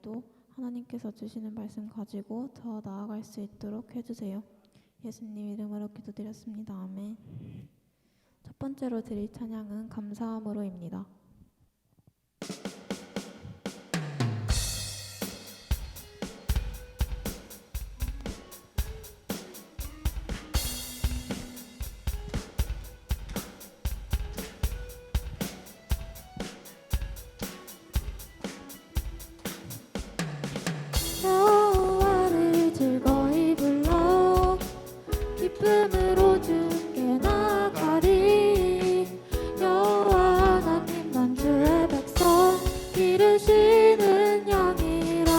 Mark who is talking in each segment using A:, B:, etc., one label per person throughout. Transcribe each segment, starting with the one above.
A: 도 하나님께서 주시는 말씀 가지고 더 나아갈 수 있도록 해주세요. 예수님 이름으로 기도드렸습니다. 아멘. 첫 번째로 드릴 찬양은 감사함으로입니다.
B: 여호와를 즐거이 불러 기쁨으로 주께 나가리. 여호와 하나님 난 주의 백성 기르시는 양이라.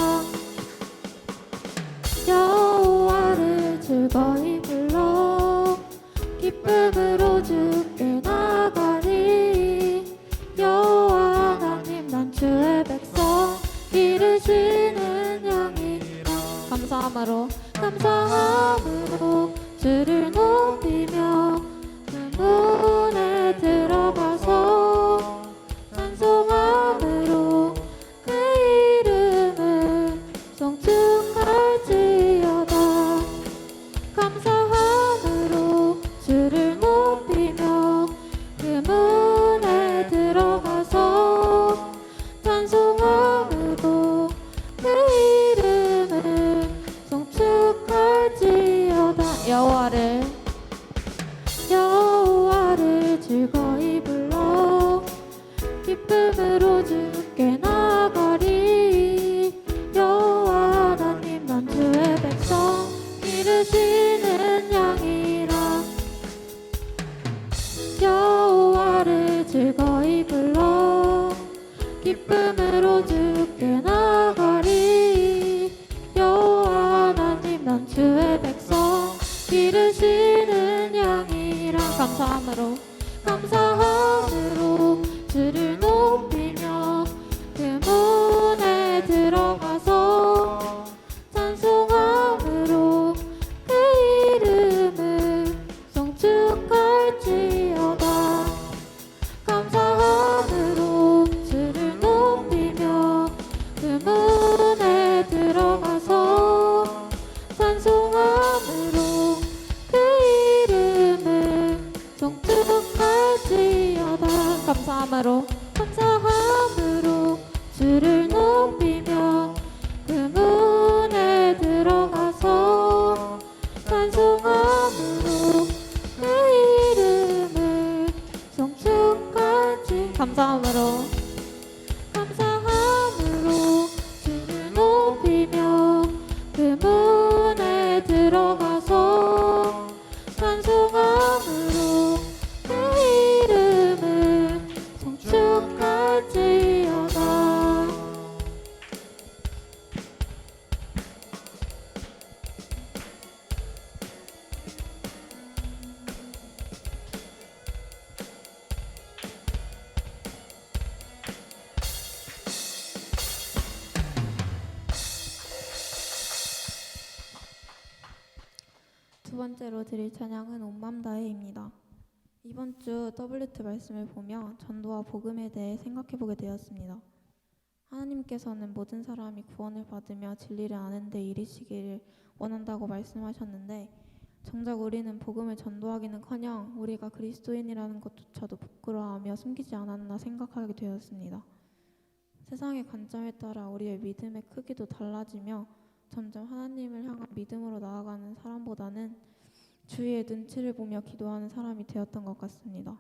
B: 여호와를 즐거이 불러 기쁨으로 주께 나가리. 여호와 하나님 난 주의 백성 기르시는 양이라. 감사함으로 주를 높이며 그 문에 들어가서 찬송함으로 그 이름을 송축할지어다. 감사함으로 주를 높이며 그 문에 들어가서 찬송함으로 그 이름을 송축할지어다. 여호와를 즐거이 불러 기쁨으로 주께 나가리. 여호와 하나님 난 주의 백성 기르시는 양이라. 여호와를 즐거이 불러 기쁨으로 주께 나가리. 여호와 하나님 난 주의 백성 기르시는 양이라. 감사함으로 주를 높이며 그 문에 들어가서 찬송함으로 그 이름을 송축할지어다. 감사함으로 주를 높이며 그 문에 들어가서 찬송함으로 그 이름을 송축할지어다. 감사함으로 주를 높이며 그 문에 들어가서 찬송함으로 그 이름을 송축할지. 감사함으로 주를 높이며 그 문에 들어가서 찬송함으로 그 이름을 송축할지어다.
A: 두 번째로 드릴 찬양은 온 맘 다해입니다. 이번 주 WT 말씀을 보며 전도와 복음에 대해 생각해보게 되었습니다. 하나님께서는 모든 사람이 구원을 받으며 진리를 아는 데 이르시기를 원한다고 말씀하셨는데 정작 우리는 복음을 전도하기는커녕 우리가 그리스도인이라는 것조차도 부끄러워하며 숨기지 않았나 생각하게 되었습니다. 세상의 관점에 따라 우리의 믿음의 크기도 달라지며 점점 하나님을 향한 믿음으로 나아가는 사람보다는 주위의 눈치를 보며 기도하는 사람이 되었던 것 같습니다.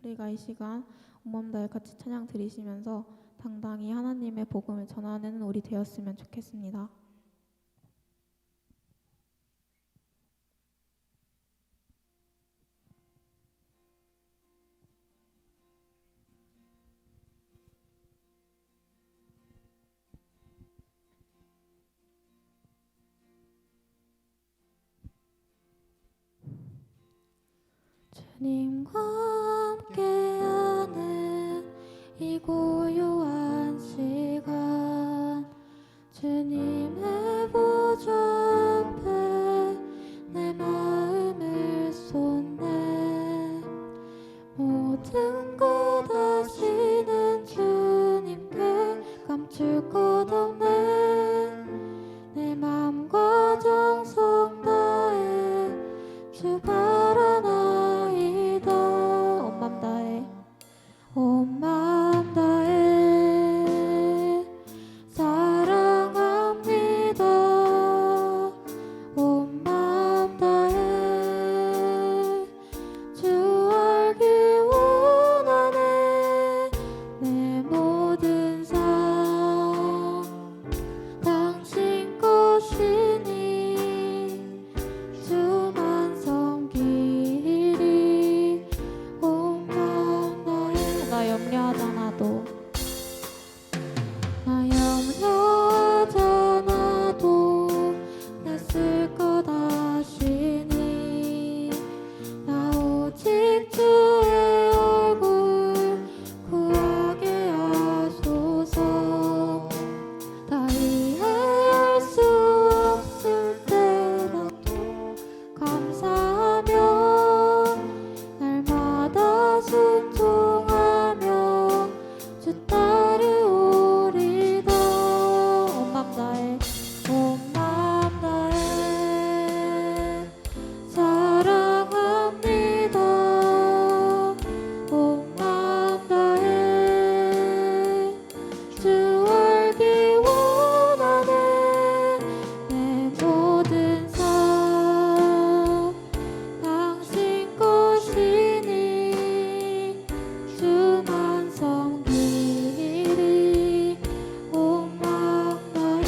A: 우리가 이 시간 온몸 다해 같이 찬양 드리시면서 당당히 하나님의 복음을 전하는 우리 되었으면 좋겠습니다.
B: 주님과 함께하는 이 고요한 시간, 주님의 보좌 앞에 내 마음을 쏟네. 모든 것 아시는 주님께 감출 것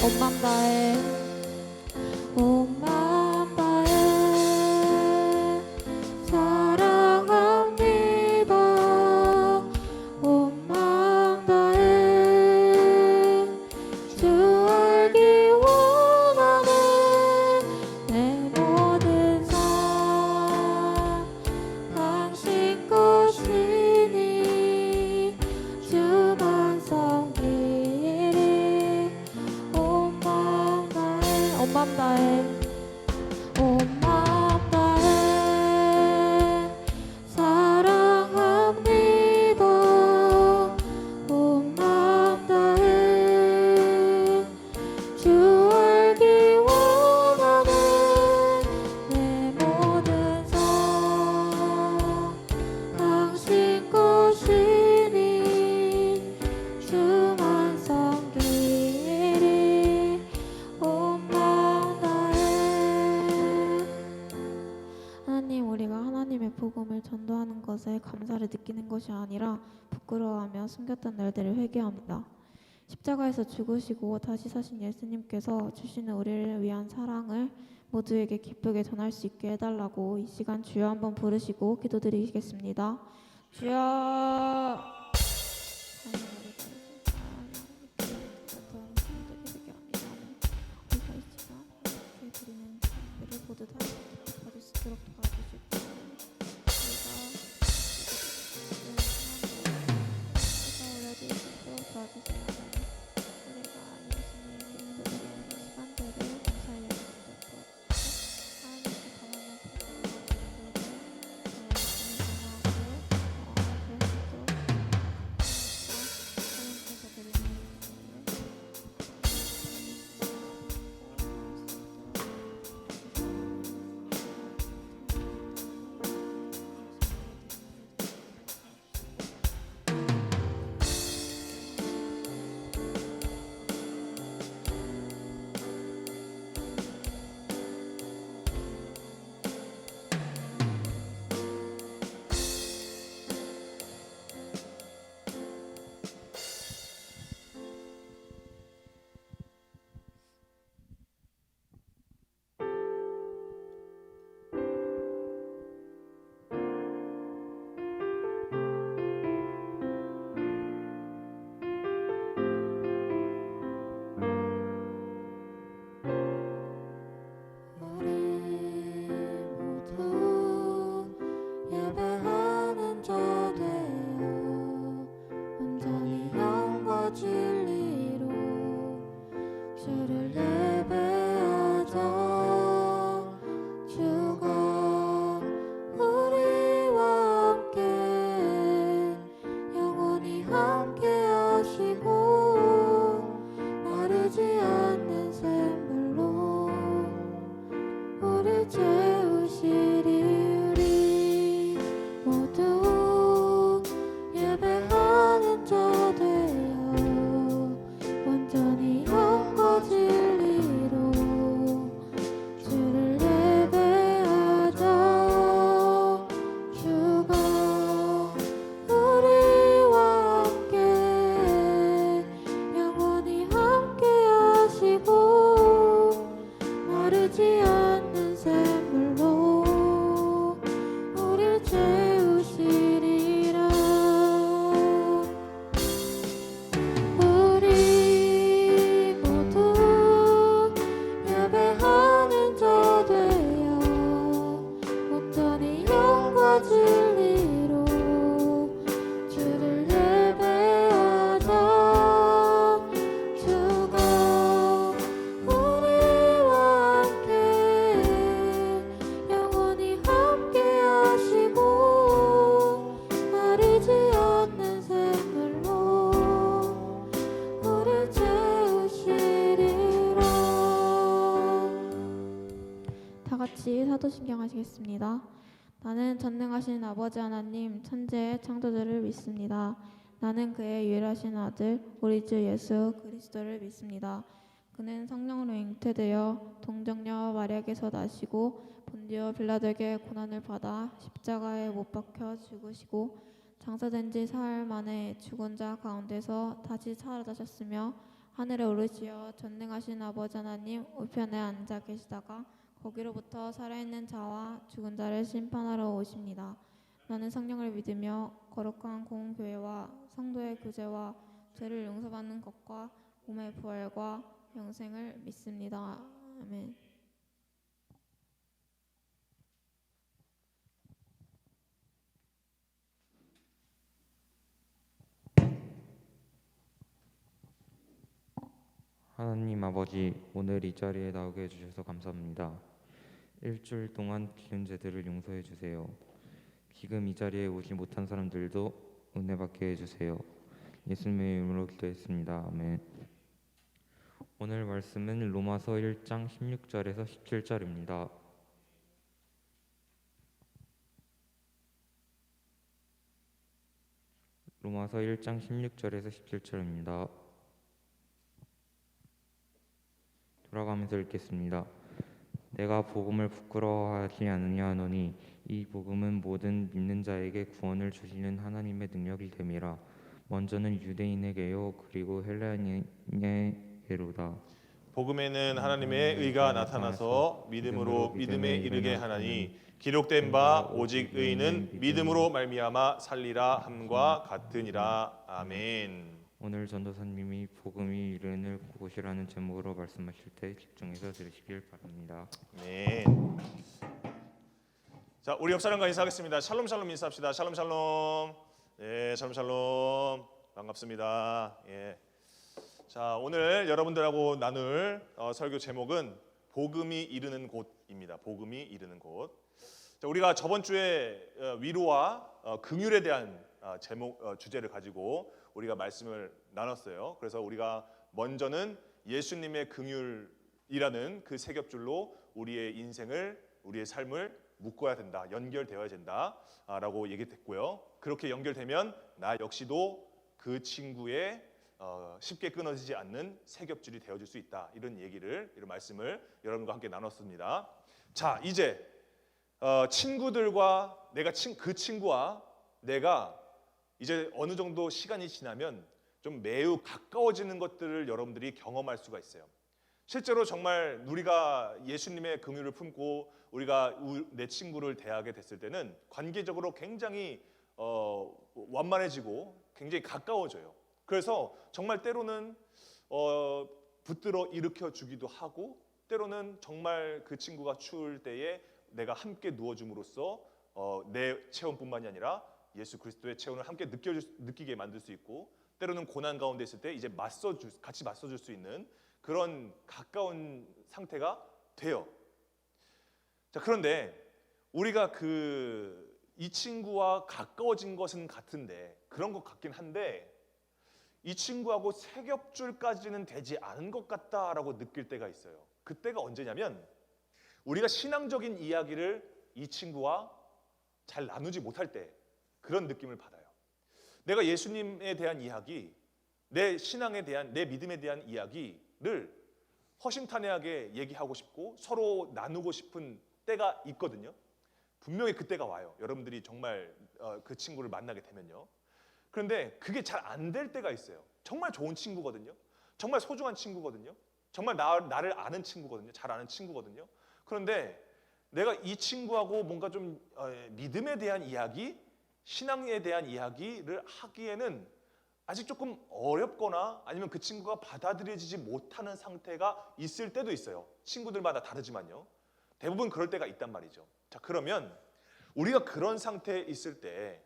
B: 온맘 다해 온맘 다해 사랑합니다. 온맘 다해 주 알기 원하는 내 모든 삶 당신 것이니 주만 섬기리. 온맘 다해 온맘 다해 온맘 다해 사랑합니다. 온맘 다해 주 알기 원하는 내 모든 삶 당신 것이니 주만 섬기리. 온맘 다해. 하나님, 우리가 하나님의 복음을 전도하는 것에 감사를 느끼는 것이 아니라 부끄러워하며 숨겼던 날들을 회개합니다. 십자가에서 죽으시고 다시 사신 예수님께서 주시는 우리를 위한 사랑을 모두에게 기쁘게 전할 수 있게 해달라고 이 시간 주여 한번 부르시고 기도드리겠습니다. 주여. 모두 다 받을 수 있도록 도와주시고 저희가 올려드릴 수 있도록 도와주세요. 우리가 예수님의 기도드리는 시간들을 감사히 여기도록 도와주시고 하나님께 가만한 하나님께서 드리는 예배하는 자 되어 온전히 영과 진리로 주를 예배하자. 주가 우리와 함께 영원히 함께 하시고 마르지 않는 샘물로 우리 채우시리. 모두 예배하는 자 되어 온전히 영과 진리로 주를 예배하자. 주가 우리와 함께 영원히 함께 하시고 마르지 않는 샘물로 우릴 채우시리라. 우리 모두 예배하는 자 되어 온전히 영과 진리로 주를 예배하자. 주가 우리와 함께 영원히 함께 하시고 마르지 않는 샘물로 우릴 채우시리라. 다 같이 사도신경 하시겠습니다. 나는 전능하신 아버지 하나님 천지의 창조주를 믿습니다. 나는 그의 유일하신 아들 우리 주 예수 그리스도를 믿습니다. 그는 성령으로 잉태되어 동정녀 마리아에게서 나시고 본디오 빌라도에게 고난을 받아 십자가에 못 박혀 죽으시고 장사된 지 사흘 만에 죽은 자 가운데서 다시 살아나셨으며
A: 하늘에 오르시어 전능하신 아버지 하나님 우편에 앉아 계시다가 거기로부터 살아있는 자와 죽은 자를 심판하러 오십니다. 나는 성령을 믿으며 거룩한 공교회와 성도의 구제와 죄를 용서받는 것과 몸의 부활과 영생을 믿습니다. 아멘.
C: 하나님 아버지, 오늘 이 자리에 나오게 해주셔서 감사합니다. 일주일 동안 지은 죄들을 용서해 주세요. 지금 이 자리에 오지 못한 사람들도 은혜 받게 해주세요. 예수님의 이름으로 기도했습니다. 아멘. 오늘 말씀은 로마서 1장 16절에서 17절입니다. 로마서 1장 16절에서 17절입니다. 돌아가면서 읽겠습니다. 내가 복음을 부끄러워하지 않으냐 하노니 이 복음은 모든 믿는 자에게 구원을 주시는 하나님의 능력이 됨이라. 먼저는 유대인에게요 그리고 헬라인에게로다.
D: 복음에는 하나님의 의가 나타나서 믿음으로 믿음에 이르게 하나니 기록된 바 오직 의인은 믿음으로 말미암아 살리라 함과 같으니라. 아멘.
C: 오늘 전도사님이 복음이 이르는 곳이라는 제목으로 말씀하실 때 집중해서 들으시길 바랍니다.
D: 아멘. 자, 우리 옆 사람과 인사하겠습니다. 샬롬 샬롬 인사합시다. 샬롬 샬롬. 예, 샬롬 샬롬. 반갑습니다. 예. 자, 오늘 여러분들하고 나눌 설교 제목은 복음이 이르는 곳입니다. 복음이 이르는 곳. 자, 우리가 저번 주에 위로와 긍휼에 대한 주제를 가지고 우리가 말씀을 나눴어요. 그래서 우리가 먼저는 예수님의 긍휼이라는 그 세 겹줄로 우리의 인생을, 우리의 삶을 묶어야 된다, 연결되어야 된다라고 얘기했고요. 그렇게 연결되면 나 역시도 그 친구의 쉽게 끊어지지 않는 세 겹줄이 되어줄 수 있다. 이런 말씀을 여러분과 함께 나눴습니다. 자, 이제 친구들과 그 친구와 내가 이제 어느 정도 시간이 지나면 좀 매우 가까워지는 것들을 여러분들이 경험할 수가 있어요. 실제로 정말 우리가 예수님의 긍휼을 품고 우리가 내 친구를 대하게 됐을 때는 관계적으로 굉장히 완만해지고 굉장히 가까워져요. 그래서 정말 때로는 붙들어 일으켜 주기도 하고, 때로는 정말 그 친구가 추울 때에 내가 함께 누워줌으로써 내 체온뿐만이 아니라 예수 그리스도의 체온을 함께 느끼게 만들 수 있고, 때로는 고난 가운데 있을 때 이제 같이 맞서줄 수 있는 그런 가까운 상태가 돼요. 자, 그런데 우리가 이 친구와 가까워진 것은 같은데, 그런 것 같긴 한데, 이 친구하고 세 겹줄까지는 되지 않은 것 같다라고 느낄 때가 있어요. 그때가 언제냐면 우리가 신앙적인 이야기를 이 친구와 잘 나누지 못할 때 그런 느낌을 받아요. 내가 예수님에 대한 이야기, 내 신앙에 대한, 내 믿음에 대한 이야기를 허심탄회하게 얘기하고 싶고 서로 나누고 싶은 때가 있거든요. 분명히 그때가 와요. 여러분들이 정말 그 친구를 만나게 되면요. 그런데 그게 잘 안 될 때가 있어요. 정말 좋은 친구거든요. 정말 소중한 친구거든요. 정말 나를 아는 친구거든요. 잘 아는 친구거든요. 그런데 내가 이 친구하고 뭔가 좀 믿음에 대한 이야기, 신앙에 대한 이야기를 하기에는 아직 조금 어렵거나 아니면 그 친구가 받아들여지지 못하는 상태가 있을 때도 있어요. 친구들마다 다르지만요. 대부분 그럴 때가 있단 말이죠. 자, 그러면 우리가 그런 상태에 있을 때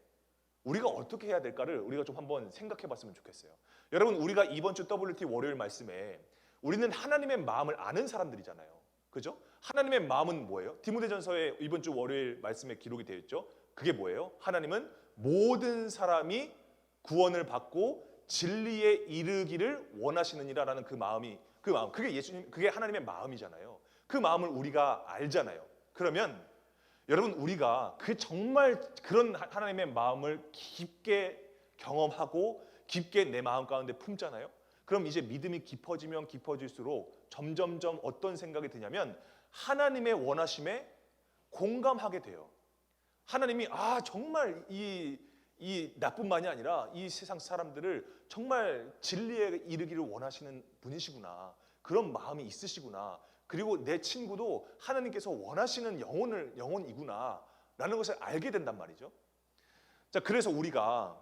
D: 우리가 어떻게 해야 될까를 우리가 좀 한번 생각해 봤으면 좋겠어요. 여러분, 우리가 이번 주 WT 월요일 말씀에 우리는 하나님의 마음을 아는 사람들이잖아요. 그죠? 하나님의 마음은 뭐예요? 디모데전서에 이번 주 월요일 말씀에 기록이 되어 있죠. 그게 뭐예요? 하나님은 모든 사람이 구원을 받고 진리에 이르기를 원하시느니라라는 그 마음, 그게 하나님의 마음이잖아요. 그 마음을 우리가 알잖아요. 그러면 여러분, 우리가 정말 그런 하나님의 마음을 깊게 경험하고 깊게 내 마음 가운데 품잖아요. 그럼 이제 믿음이 깊어지면 깊어질수록 점점점 어떤 생각이 드냐면 하나님의 원하심에 공감하게 돼요. 하나님이 정말 이 이 나뿐만이 아니라 이 세상 사람들을 정말 진리에 이르기를 원하시는 분이시구나. 그런 마음이 있으시구나. 그리고 내 친구도 하나님께서 원하시는 영혼이구나 라는 것을 알게 된단 말이죠. 자, 그래서 우리가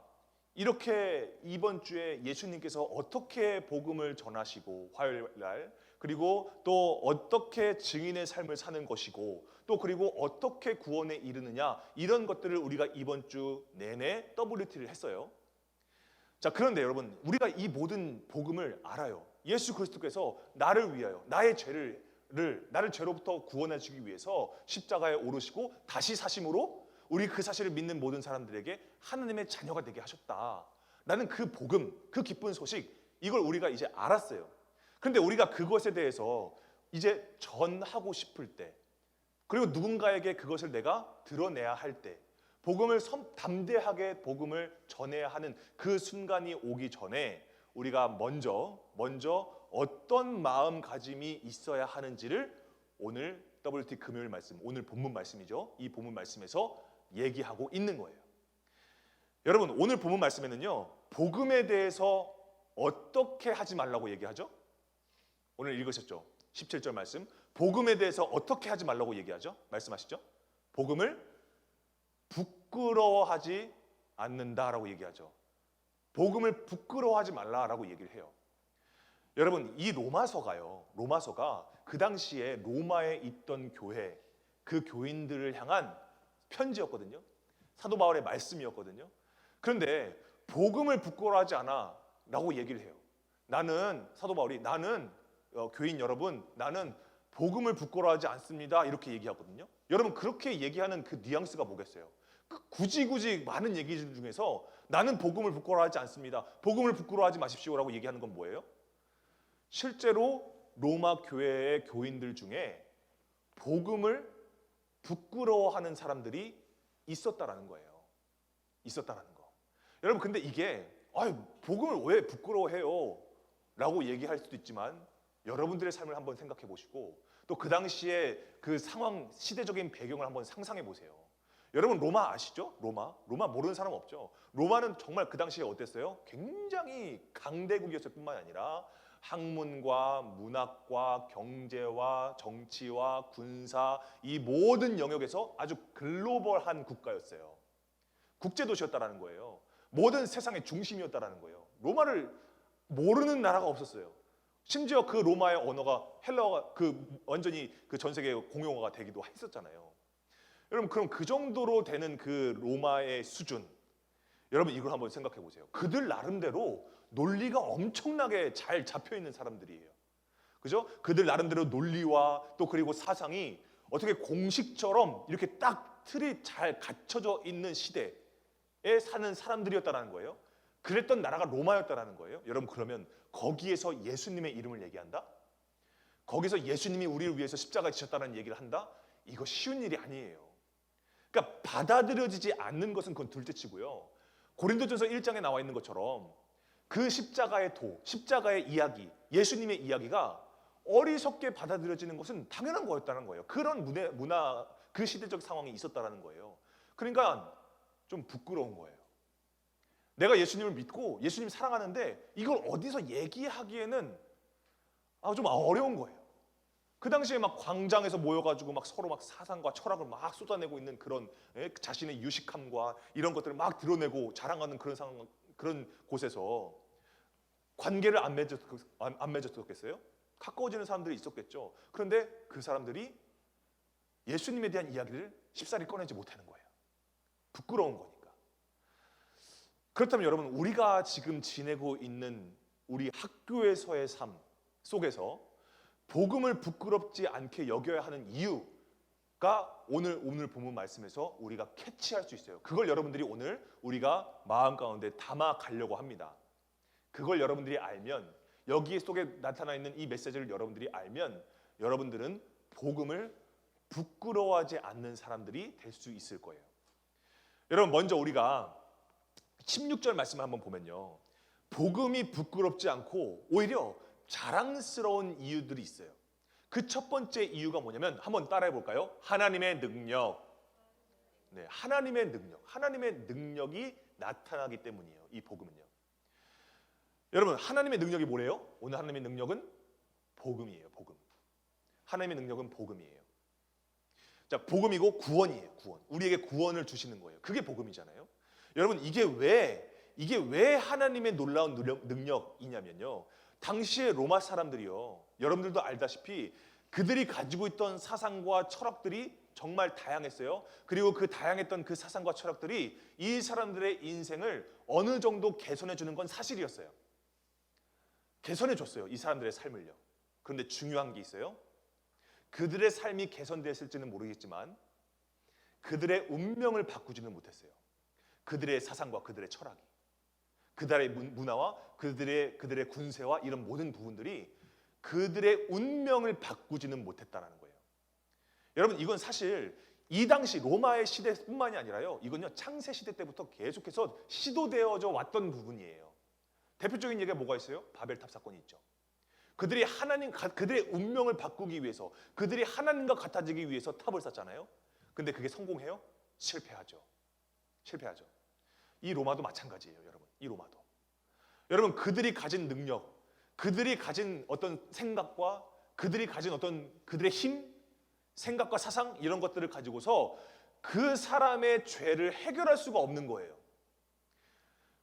D: 이렇게 이번 주에 예수님께서 어떻게 복음을 전하시고 화요일 날, 그리고 또 어떻게 증인의 삶을 사는 것이고, 또 그리고 어떻게 구원에 이르느냐, 이런 것들을 우리가 이번 주 내내 WT를 했어요. 자, 그런데 여러분, 우리가 이 모든 복음을 알아요. 예수 그리스도께서 나를 위하여 나의 나를 죄로부터 구원해 주기 위해서 십자가에 오르시고 다시 사심으로 우리 그 사실을 믿는 모든 사람들에게 하나님의 자녀가 되게 하셨다. 나는 그 복음, 그 기쁜 소식, 이걸 우리가 이제 알았어요. 그런데 우리가 그것에 대해서 이제 전하고 싶을 때, 그리고 누군가에게 그것을 내가 드러내야 할 때, 복음을 담대하게 복음을 전해야 하는 그 순간이 오기 전에 우리가 먼저 어떤 마음가짐이 있어야 하는지를 오늘 WT 금요일 말씀, 오늘 본문 말씀이죠. 이 본문 말씀에서 얘기하고 있는 거예요. 여러분, 오늘 본문 말씀에는요, 복음에 대해서 어떻게 하지 말라고 얘기하죠? 오늘 읽으셨죠? 17절 말씀. 복음에 대해서 어떻게 하지 말라고 얘기하죠? 말씀하시죠? 복음을 부끄러워하지 않는다라고 얘기하죠. 복음을 부끄러워하지 말라라고 얘기를 해요. 여러분, 이 로마서가 그 당시에 로마에 있던 교회, 그 교인들을 향한 편지였거든요. 사도 바울의 말씀이었거든요. 그런데 복음을 부끄러워하지 않아 라고 얘기를 해요. 사도 바울이 교인 여러분, 나는 복음을 부끄러워하지 않습니다, 이렇게 얘기하거든요. 여러분, 그렇게 얘기하는 그 뉘앙스가 뭐겠어요? 굳이 많은 얘기들 중에서 나는 복음을 부끄러워하지 않습니다, 복음을 부끄러워하지 마십시오라고 얘기하는 건 뭐예요? 실제로 로마 교회의 교인들 중에 복음을 부끄러워하는 사람들이 있었다라는 거예요. 있었다라는 거. 여러분, 근데 이게 복음을 왜 부끄러워해요? 라고 얘기할 수도 있지만, 여러분들의 삶을 한번 생각해 보시고 또 그 당시에 그 상황, 시대적인 배경을 한번 상상해 보세요. 여러분, 로마 아시죠? 로마 모르는 사람 없죠. 로마는 정말 그 당시에 어땠어요? 굉장히 강대국이었을 뿐만 아니라 학문과 문학과 경제와 정치와 군사, 이 모든 영역에서 아주 글로벌한 국가였어요. 국제도시였다라는 거예요. 모든 세상의 중심이었다라는 거예요. 로마를 모르는 나라가 없었어요. 심지어 그 로마의 언어가 헬라어가 완전히 그 전 세계 공용어가 되기도 했었잖아요. 여러분, 그럼 그 정도로 되는 그 로마의 수준, 여러분 이걸 한번 생각해 보세요. 그들 나름대로 논리가 엄청나게 잘 잡혀 있는 사람들이에요. 그죠? 그들 나름대로 논리와 또 그리고 사상이 어떻게 공식처럼 이렇게 딱 틀이 잘 갖춰져 있는 시대에 사는 사람들이었다라는 거예요. 그랬던 나라가 로마였다라는 거예요. 여러분, 그러면 거기에서 예수님의 이름을 얘기한다? 거기서 예수님이 우리를 위해서 십자가에 지셨다는 얘기를 한다? 이거 쉬운 일이 아니에요. 그러니까 받아들여지지 않는 것은 그건 둘째치고요. 고린도전서 1장에 나와 있는 것처럼 그 십자가의 십자가의 이야기, 예수님의 이야기가 어리석게 받아들여지는 것은 당연한 거였다는 거예요. 그런 문화, 그 시대적 상황이 있었다는 거예요. 그러니까 좀 부끄러운 거예요. 내가 예수님을 믿고 예수님 사랑하는데 이걸 어디서 얘기하기에는 좀 어려운 거예요. 그 당시에 막 광장에서 모여가지고 막 서로 막 사상과 철학을 막 쏟아내고 있는 그런 자신의 유식함과 이런 것들을 막 드러내고 자랑하는 그런 상황, 그런 곳에서 관계를 안 맺었겠어요? 가까워지는 사람들이 있었겠죠. 그런데 그 사람들이 예수님에 대한 이야기를 쉽사리 꺼내지 못하는 거예요. 부끄러운 거니까. 그렇다면 여러분, 우리가 지금 지내고 있는 우리 학교에서의 삶 속에서 복음을 부끄럽지 않게 여겨야 하는 이유가 오늘 본문 말씀에서 우리가 캐치할 수 있어요. 그걸 여러분들이 오늘 우리가 마음 가운데 담아 가려고 합니다. 그걸 여러분들이 알면, 여기 속에 나타나 있는 이 메시지를 여러분들이 알면 여러분들은 복음을 부끄러워하지 않는 사람들이 될 수 있을 거예요. 여러분, 먼저 우리가 16절 말씀을 한번 보면요, 복음이 부끄럽지 않고 오히려 자랑스러운 이유들이 있어요. 그 첫 번째 이유가 뭐냐면 한번 따라해 볼까요? 하나님의 능력. 네, 하나님의 능력이 나타나기 때문이에요. 이 복음은요. 여러분, 하나님의 능력이 뭐래요? 오늘 하나님의 능력은 복음이에요. 복음. 하나님의 능력은 복음이에요. 자, 복음이고 구원이에요. 구원. 우리에게 구원을 주시는 거예요. 그게 복음이잖아요. 여러분, 이게 왜 하나님의 놀라운 능력이냐면요. 당시에 로마 사람들이요. 여러분들도 알다시피 그들이 가지고 있던 사상과 철학들이 정말 다양했어요. 그리고 그 다양했던 그 사상과 철학들이 이 사람들의 인생을 어느 정도 개선해 주는 건 사실이었어요. 개선해 줬어요. 이 사람들의 삶을요. 그런데 중요한 게 있어요. 그들의 삶이 개선됐을지는 모르겠지만 그들의 운명을 바꾸지는 못했어요. 그들의 사상과 그들의 철학이, 그들의 문화와 그들의 군세와 이런 모든 부분들이 그들의 운명을 바꾸지는 못했다라는 거예요. 여러분, 이건 사실 이 당시 로마의 시대뿐만이 아니라요. 이건요, 창세 시대 때부터 계속해서 시도되어져 왔던 부분이에요. 대표적인 얘기가 뭐가 있어요? 바벨탑 사건이 있죠. 그들이 그들의 운명을 바꾸기 위해서, 그들이 하나님과 같아지기 위해서 탑을 쌓잖아요. 근데 그게 성공해요? 실패하죠. 이 로마도 마찬가지예요, 여러분. 이 로마도. 여러분, 그들이 가진 능력, 그들이 가진 어떤 생각과 그들이 가진 어떤 그들의 힘, 생각과 사상 이런 것들을 가지고서 그 사람의 죄를 해결할 수가 없는 거예요.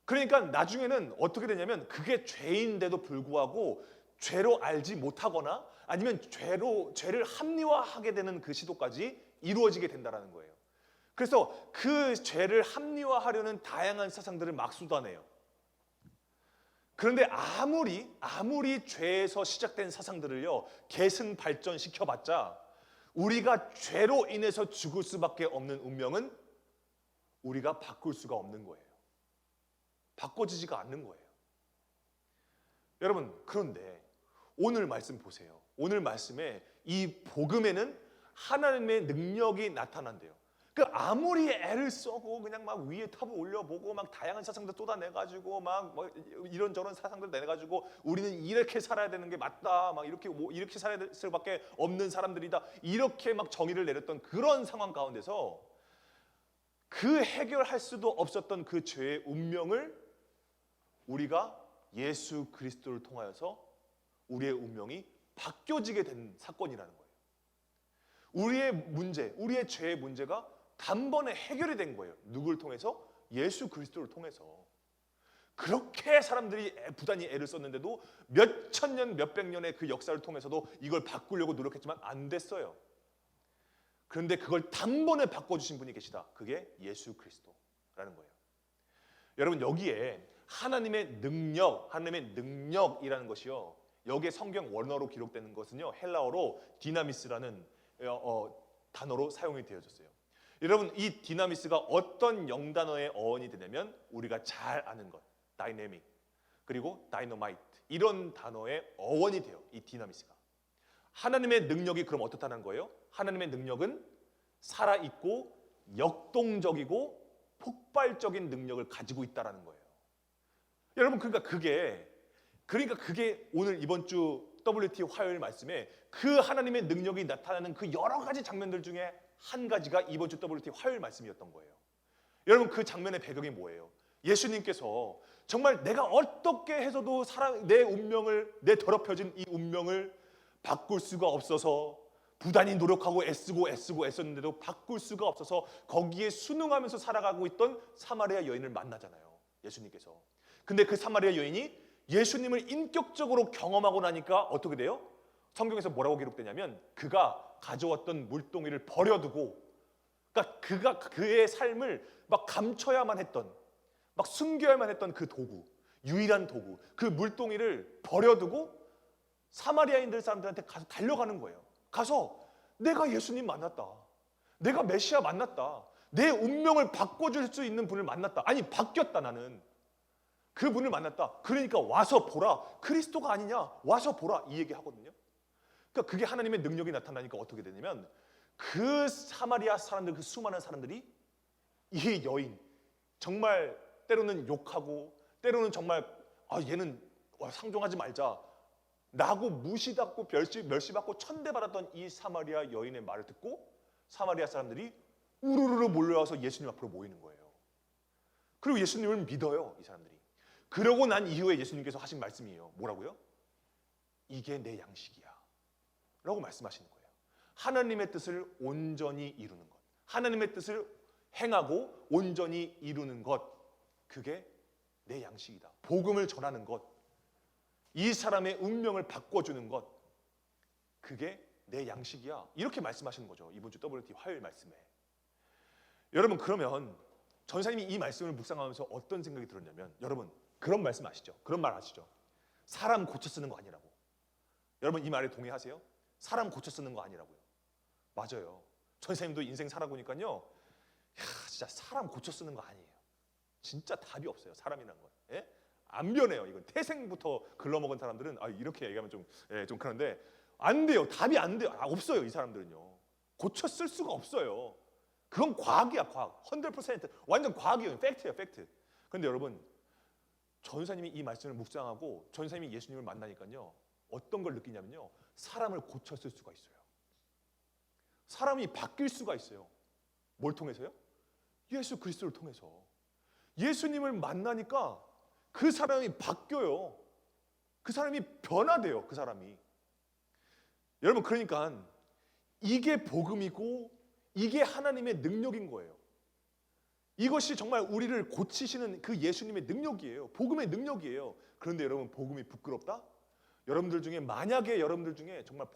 D: 그러니까 나중에는 어떻게 되냐면 그게 죄인데도 불구하고 죄로 알지 못하거나 아니면 죄를 합리화하게 되는 그 시도까지 이루어지게 된다는 거예요. 그래서 그 죄를 합리화하려는 다양한 사상들을 막 쏟아내요. 그런데 아무리 죄에서 시작된 사상들을요 계승 발전시켜봤자 우리가 죄로 인해서 죽을 수밖에 없는 운명은 우리가 바꿀 수가 없는 거예요. 바꿔지지가 않는 거예요. 여러분, 그런데 오늘 말씀 보세요. 오늘 말씀에 이 복음에는 하나님의 능력이 나타난대요. 그 아무리 애를 써고 그냥 막 위에 탑을 올려보고 막 다양한 사상들 쏟아내가지고 막 이런저런 사상들 내가지고 우리는 이렇게 살아야 되는 게 맞다, 막 이렇게 살아야 될 수밖에 없는 사람들이다, 이렇게 막 정의를 내렸던 그런 상황 가운데서 그 해결할 수도 없었던 그 죄의 운명을 우리가 예수 그리스도를 통하여서 우리의 운명이 바뀌어지게 된 사건이라는 거예요. 우리의 죄의 문제가 단번에 해결이 된 거예요. 누구를 통해서? 예수 그리스도를 통해서. 그렇게 사람들이 부단히 애를 썼는데도 몇 천 년, 몇 백 년의 그 역사를 통해서도 이걸 바꾸려고 노력했지만 안 됐어요. 그런데 그걸 단번에 바꿔주신 분이 계시다. 그게 예수 그리스도라는 거예요. 여러분, 여기에 하나님의 능력이라는 것이요. 여기에 성경 원어로 기록되는 것은요. 헬라어로 디나미스라는 단어로 사용이 되어졌어요. 여러분, 이 디나미스가 어떤 영단어의 어원이 되냐면 우리가 잘 아는 것, 다이내믹, 그리고 다이너마이트 이런 단어의 어원이 돼요. 이 디나미스가. 하나님의 능력이 그럼 어떻다는 거예요? 하나님의 능력은 살아있고 역동적이고 폭발적인 능력을 가지고 있다는 거예요. 여러분, 그러니까 그게 오늘 이번 주 WT 화요일 말씀에 그 하나님의 능력이 나타나는 그 여러 가지 장면들 중에 한 가지가 이번 주 WT 화요일 말씀이었던 거예요. 여러분, 그 장면의 배경이 뭐예요? 예수님께서 정말 내가 어떻게 해서도 내 더럽혀진 이 운명을 바꿀 수가 없어서 부단히 노력하고 애쓰는데도 바꿀 수가 없어서 거기에 순응하면서 살아가고 있던 사마리아 여인을 만나잖아요. 예수님께서. 근데 그 사마리아 여인이 예수님을 인격적으로 경험하고 나니까 어떻게 돼요? 성경에서 뭐라고 기록되냐면 그가 가져왔던 물동이를 버려두고, 그러니까 그의 삶을 막 감춰야만 했던, 막 숨겨야만 했던 그 도구, 유일한 도구, 그 물동이를 버려두고 사마리아인들 사람들한테 가서 달려가는 거예요. 가서 내가 예수님 만났다, 내가 메시아 만났다, 내 운명을 바꿔줄 수 있는 분을 만났다, 아니 바뀌었다, 나는 그분을 만났다, 그러니까 와서 보라, 그리스도가 아니냐, 와서 보라, 이 얘기 하거든요. 그러니까 그게 하나님의 능력이 나타나니까 어떻게 되냐면 그 사마리아 사람들, 그 수많은 사람들이 이 여인 정말 때로는 욕하고 때로는 정말 얘는 상종하지 말자 라고 무시받고 멸시받고 천대받았던 이 사마리아 여인의 말을 듣고 사마리아 사람들이 우르르 몰려와서 예수님 앞으로 모이는 거예요. 그리고 예수님을 믿어요, 이 사람들이. 그러고 난 이후에 예수님께서 하신 말씀이에요. 뭐라고요? 이게 내 양식이야 라고 말씀하시는 거예요. 하나님의 뜻을 온전히 이루는 것, 하나님의 뜻을 행하고 온전히 이루는 것, 그게 내 양식이다. 복음을 전하는 것, 이 사람의 운명을 바꿔주는 것, 그게 내 양식이야. 이렇게 말씀하시는 거죠. 이번 주 WT 화요일 말씀에. 여러분, 그러면 전사님이 이 말씀을 묵상하면서 어떤 생각이 들었냐면, 여러분 그런 말씀 아시죠? 그런 말 아시죠? 사람 고쳐 쓰는 거 아니라고. 여러분 이 말에 동의하세요? 사람 고쳐 쓰는 거 아니라고요. 맞아요. 전사님도 인생 살아보니까요, 진짜 사람 고쳐 쓰는 거 아니에요. 진짜 답이 없어요, 사람이라는 건. 예? 안 변해요. 이건 태생부터 글러먹은 사람들은 이렇게 얘기하면 좀 그런데 안 돼요. 답이 안 돼요. 없어요. 이 사람들은요. 고쳐 쓸 수가 없어요. 그건 과학이야, 과학. 100% 완전 과학이에요. 팩트예요, 팩트. 그런데 여러분, 전사님이 이 말씀을 묵상하고 전사님이 예수님을 만나니까요, 어떤 걸 느끼냐면요, 사람을 고쳐 쓸 수가 있어요. 사람이 바뀔 수가 있어요. 뭘 통해서요? 예수 그리스도를 통해서. 예수님을 만나니까 그 사람이 바뀌어요. 그 사람이 변화돼요. 그 사람이. 여러분, 그러니까 이게 복음이고 이게 하나님의 능력인 거예요. 이것이 정말 우리를 고치시는 그 예수님의 능력이에요. 복음의 능력이에요. 그런데 여러분, 복음이 부끄럽다? 여러분들 중에, 만약에 여러분들 중에 정말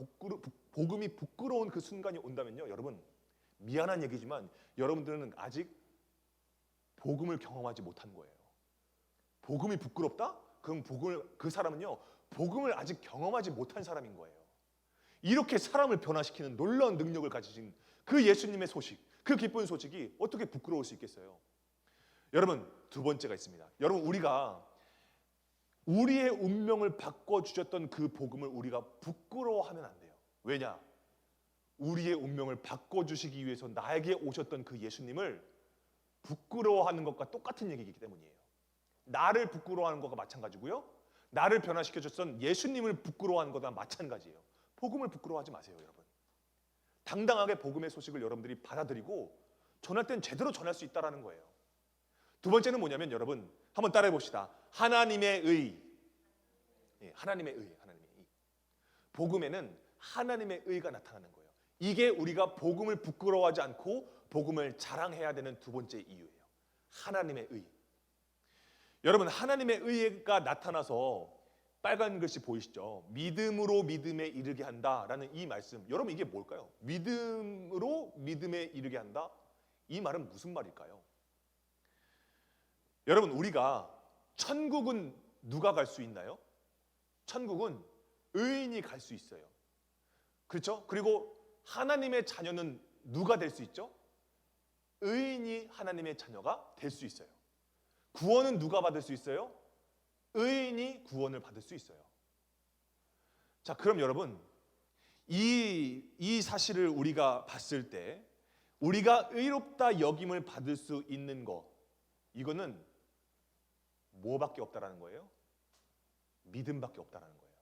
D: 복음이 부끄러운 그 순간이 온다면요, 여러분 미안한 얘기지만 여러분들은 아직 복음을 경험하지 못한 거예요. 복음이 부끄럽다? 그럼 그 사람은요, 복음을 아직 경험하지 못한 사람인 거예요. 이렇게 사람을 변화시키는 놀라운 능력을 가지신 그 예수님의 소식, 그 기쁜 소식이 어떻게 부끄러울 수 있겠어요? 여러분, 두 번째가 있습니다. 여러분, 우리가 우리의 운명을 바꿔주셨던 그 복음을 우리가 부끄러워하면 안 돼요. 왜냐? 우리의 운명을 바꿔주시기 위해서 나에게 오셨던 그 예수님을 부끄러워하는 것과 똑같은 얘기이기 때문이에요. 나를 부끄러워하는 것과 마찬가지고요, 나를 변화시켜줬던 예수님을 부끄러워하는 것과 마찬가지예요. 복음을 부끄러워하지 마세요, 여러분. 당당하게 복음의 소식을 여러분들이 받아들이고 전할 땐 제대로 전할 수 있다는 거예요. 두 번째는 뭐냐면, 여러분 한번 따라해 봅시다. 하나님의 의. 하나님의 의. 복음에는 하나님의 의가 나타나는 거예요. 이게 우리가 복음을 부끄러워하지 않고 복음을 자랑해야 되는 두 번째 이유예요. 하나님의 의. 여러분, 하나님의 의가 나타나서 빨간 글씨 보이시죠? 믿음으로 믿음에 이르게 한다라는 이 말씀. 여러분, 이게 뭘까요? 믿음으로 믿음에 이르게 한다? 이 말은 무슨 말일까요? 여러분, 우리가 천국은 누가 갈 수 있나요? 천국은 의인이 갈 수 있어요. 그렇죠? 그리고 하나님의 자녀는 누가 될 수 있죠? 의인이 하나님의 자녀가 될 수 있어요. 구원은 누가 받을 수 있어요? 의인이 구원을 받을 수 있어요. 자, 그럼 여러분, 이 사실을 우리가 봤을 때 우리가 의롭다 여김을 받을 수 있는 거, 이거는 뭐밖에 없다라는 거예요? 믿음밖에 없다라는 거예요.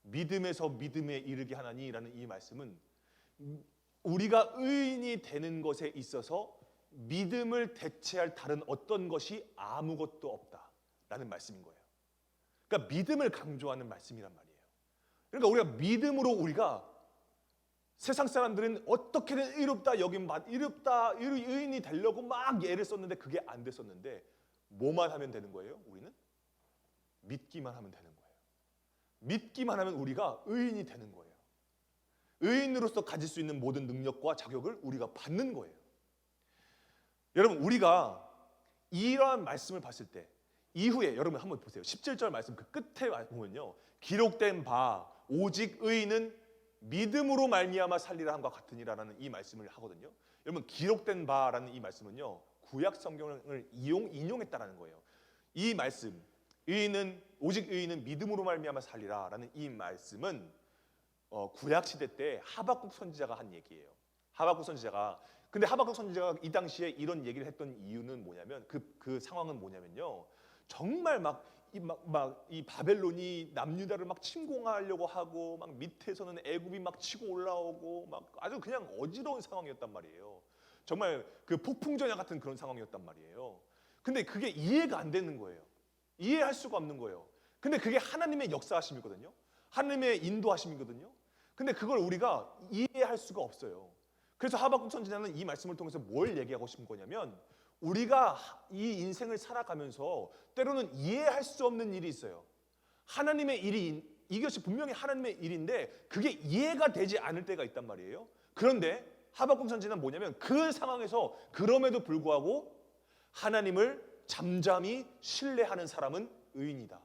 D: 믿음에서 믿음에 이르게 하나니라는 이 말씀은 우리가 의인이 되는 것에 있어서 믿음을 대체할 다른 어떤 것이 아무것도 없다라는 말씀인 거예요. 그러니까 믿음을 강조하는 말씀이란 말이에요. 그러니까 우리가 믿음으로, 우리가 세상 사람들은 어떻게든 의롭다 여김 의롭다 의인이 되려고 막 애를 썼는데 그게 안 됐었는데, 뭐만 하면 되는 거예요? 우리는 믿기만 하면 되는 거예요. 믿기만 하면 우리가 의인이 되는 거예요. 의인으로서 가질 수 있는 모든 능력과 자격을 우리가 받는 거예요. 여러분, 우리가 이러한 말씀을 봤을 때 이후에 여러분 한번 보세요. 17절 말씀 그 끝에 보면요, 기록된 바 오직 의인은 믿음으로 말미암아 살리라 함과 같으니라라는 이 말씀을 하거든요. 여러분, 기록된 바라는 이 말씀은요, 구약 성경을 인용했다라는 거예요. 이 말씀, 오직 의인은 믿음으로 말미암아 살리라라는 이 말씀은 구약 시대 때 하박국 선지자가 한 얘기예요. 하박국 선지자가, 근데 하박국 선지자가 이 당시에 이런 얘기를 했던 이유는 뭐냐면, 그 상황은 뭐냐면요, 정말 이 바벨론이 남유다를 막 침공하려고 하고, 막 밑에서는 애굽이 막 치고 올라오고, 막 아주 그냥 어지러운 상황이었단 말이에요. 정말 그 폭풍전야 같은 그런 상황이었단 말이에요. 근데 그게 이해가 안 되는 거예요. 이해할 수가 없는 거예요. 근데 그게 하나님의 역사하심이거든요. 하나님의 인도하심이거든요. 근데 그걸 우리가 이해할 수가 없어요. 그래서 하박국 선지자는 이 말씀을 통해서 뭘 얘기하고 싶은 거냐면 우리가 이 인생을 살아가면서 때로는 이해할 수 없는 일이 있어요. 하나님의 일이 이것이 분명히 하나님의 일인데 그게 이해가 되지 않을 때가 있단 말이에요. 그런데 하박국 선지자는 뭐냐면 그 상황에서 그럼에도 불구하고 하나님을 잠잠히 신뢰하는 사람은 의인이다.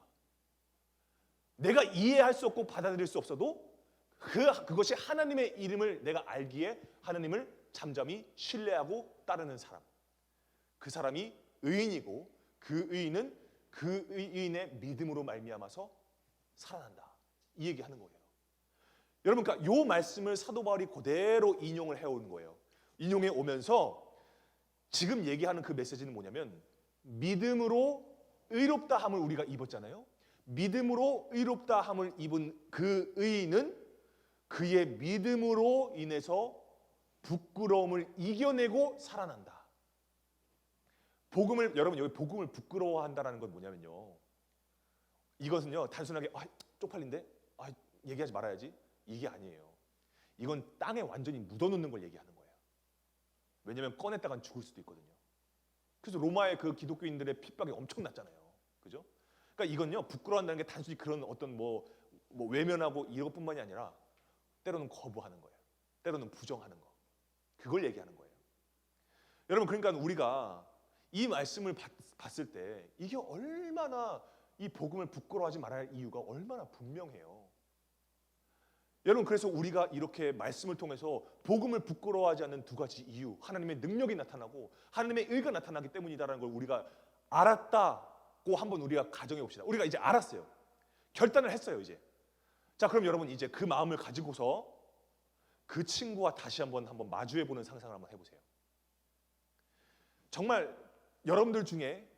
D: 내가 이해할 수 없고 받아들일 수 없어도 그것이 하나님의 이름을 내가 알기에 하나님을 잠잠히 신뢰하고 따르는 사람. 그 사람이 의인이고 그 의인은 그 의인의 믿음으로 말미암아서 살아난다. 이 얘기하는 거예요. 여러분, 그러니까 이 말씀을 사도 바울이 그대로 인용을 해온 거예요. 인용해 오면서 지금 얘기하는 그 메시지는 뭐냐면 믿음으로 의롭다함을 우리가 입었잖아요. 믿음으로 의롭다함을 입은 그 의인은 그의 믿음으로 인해서 부끄러움을 이겨내고 살아난다. 복음을 여러분 여기 복음을 부끄러워한다라는 건 뭐냐면요. 이것은요 단순하게 쪽팔린데 얘기하지 말아야지 이게 아니에요. 이건 땅에 완전히 묻어놓는 걸 얘기하는 거예요. 왜냐하면 꺼냈다간 죽을 수도 있거든요. 그래서 로마의 그 기독교인들의 핍박이 엄청났잖아요. 그죠? 그러니까 이건요 부끄러워한다는 게 단순히 그런 어떤 뭐 외면하고 이것뿐만이 아니라 때로는 거부하는 거예요. 때로는 부정하는 거. 그걸 얘기하는 거예요. 여러분 그러니까 우리가 이 말씀을 봤을 때 이게 얼마나 이 복음을 부끄러워하지 말아야 할 이유가 얼마나 분명해요. 여러분 그래서 우리가 이렇게 말씀을 통해서 복음을 부끄러워하지 않는 두 가지 이유, 하나님의 능력이 나타나고 하나님의 의가 나타나기 때문이다라는 걸 우리가 알았다고 한번 우리가 가정해 봅시다. 우리가 이제 알았어요. 결단을 했어요 이제. 자 그럼 여러분 이제 그 마음을 가지고서 그 친구와 다시 한번 마주해 보는 상상을 한번 해보세요. 정말 여러분들 중에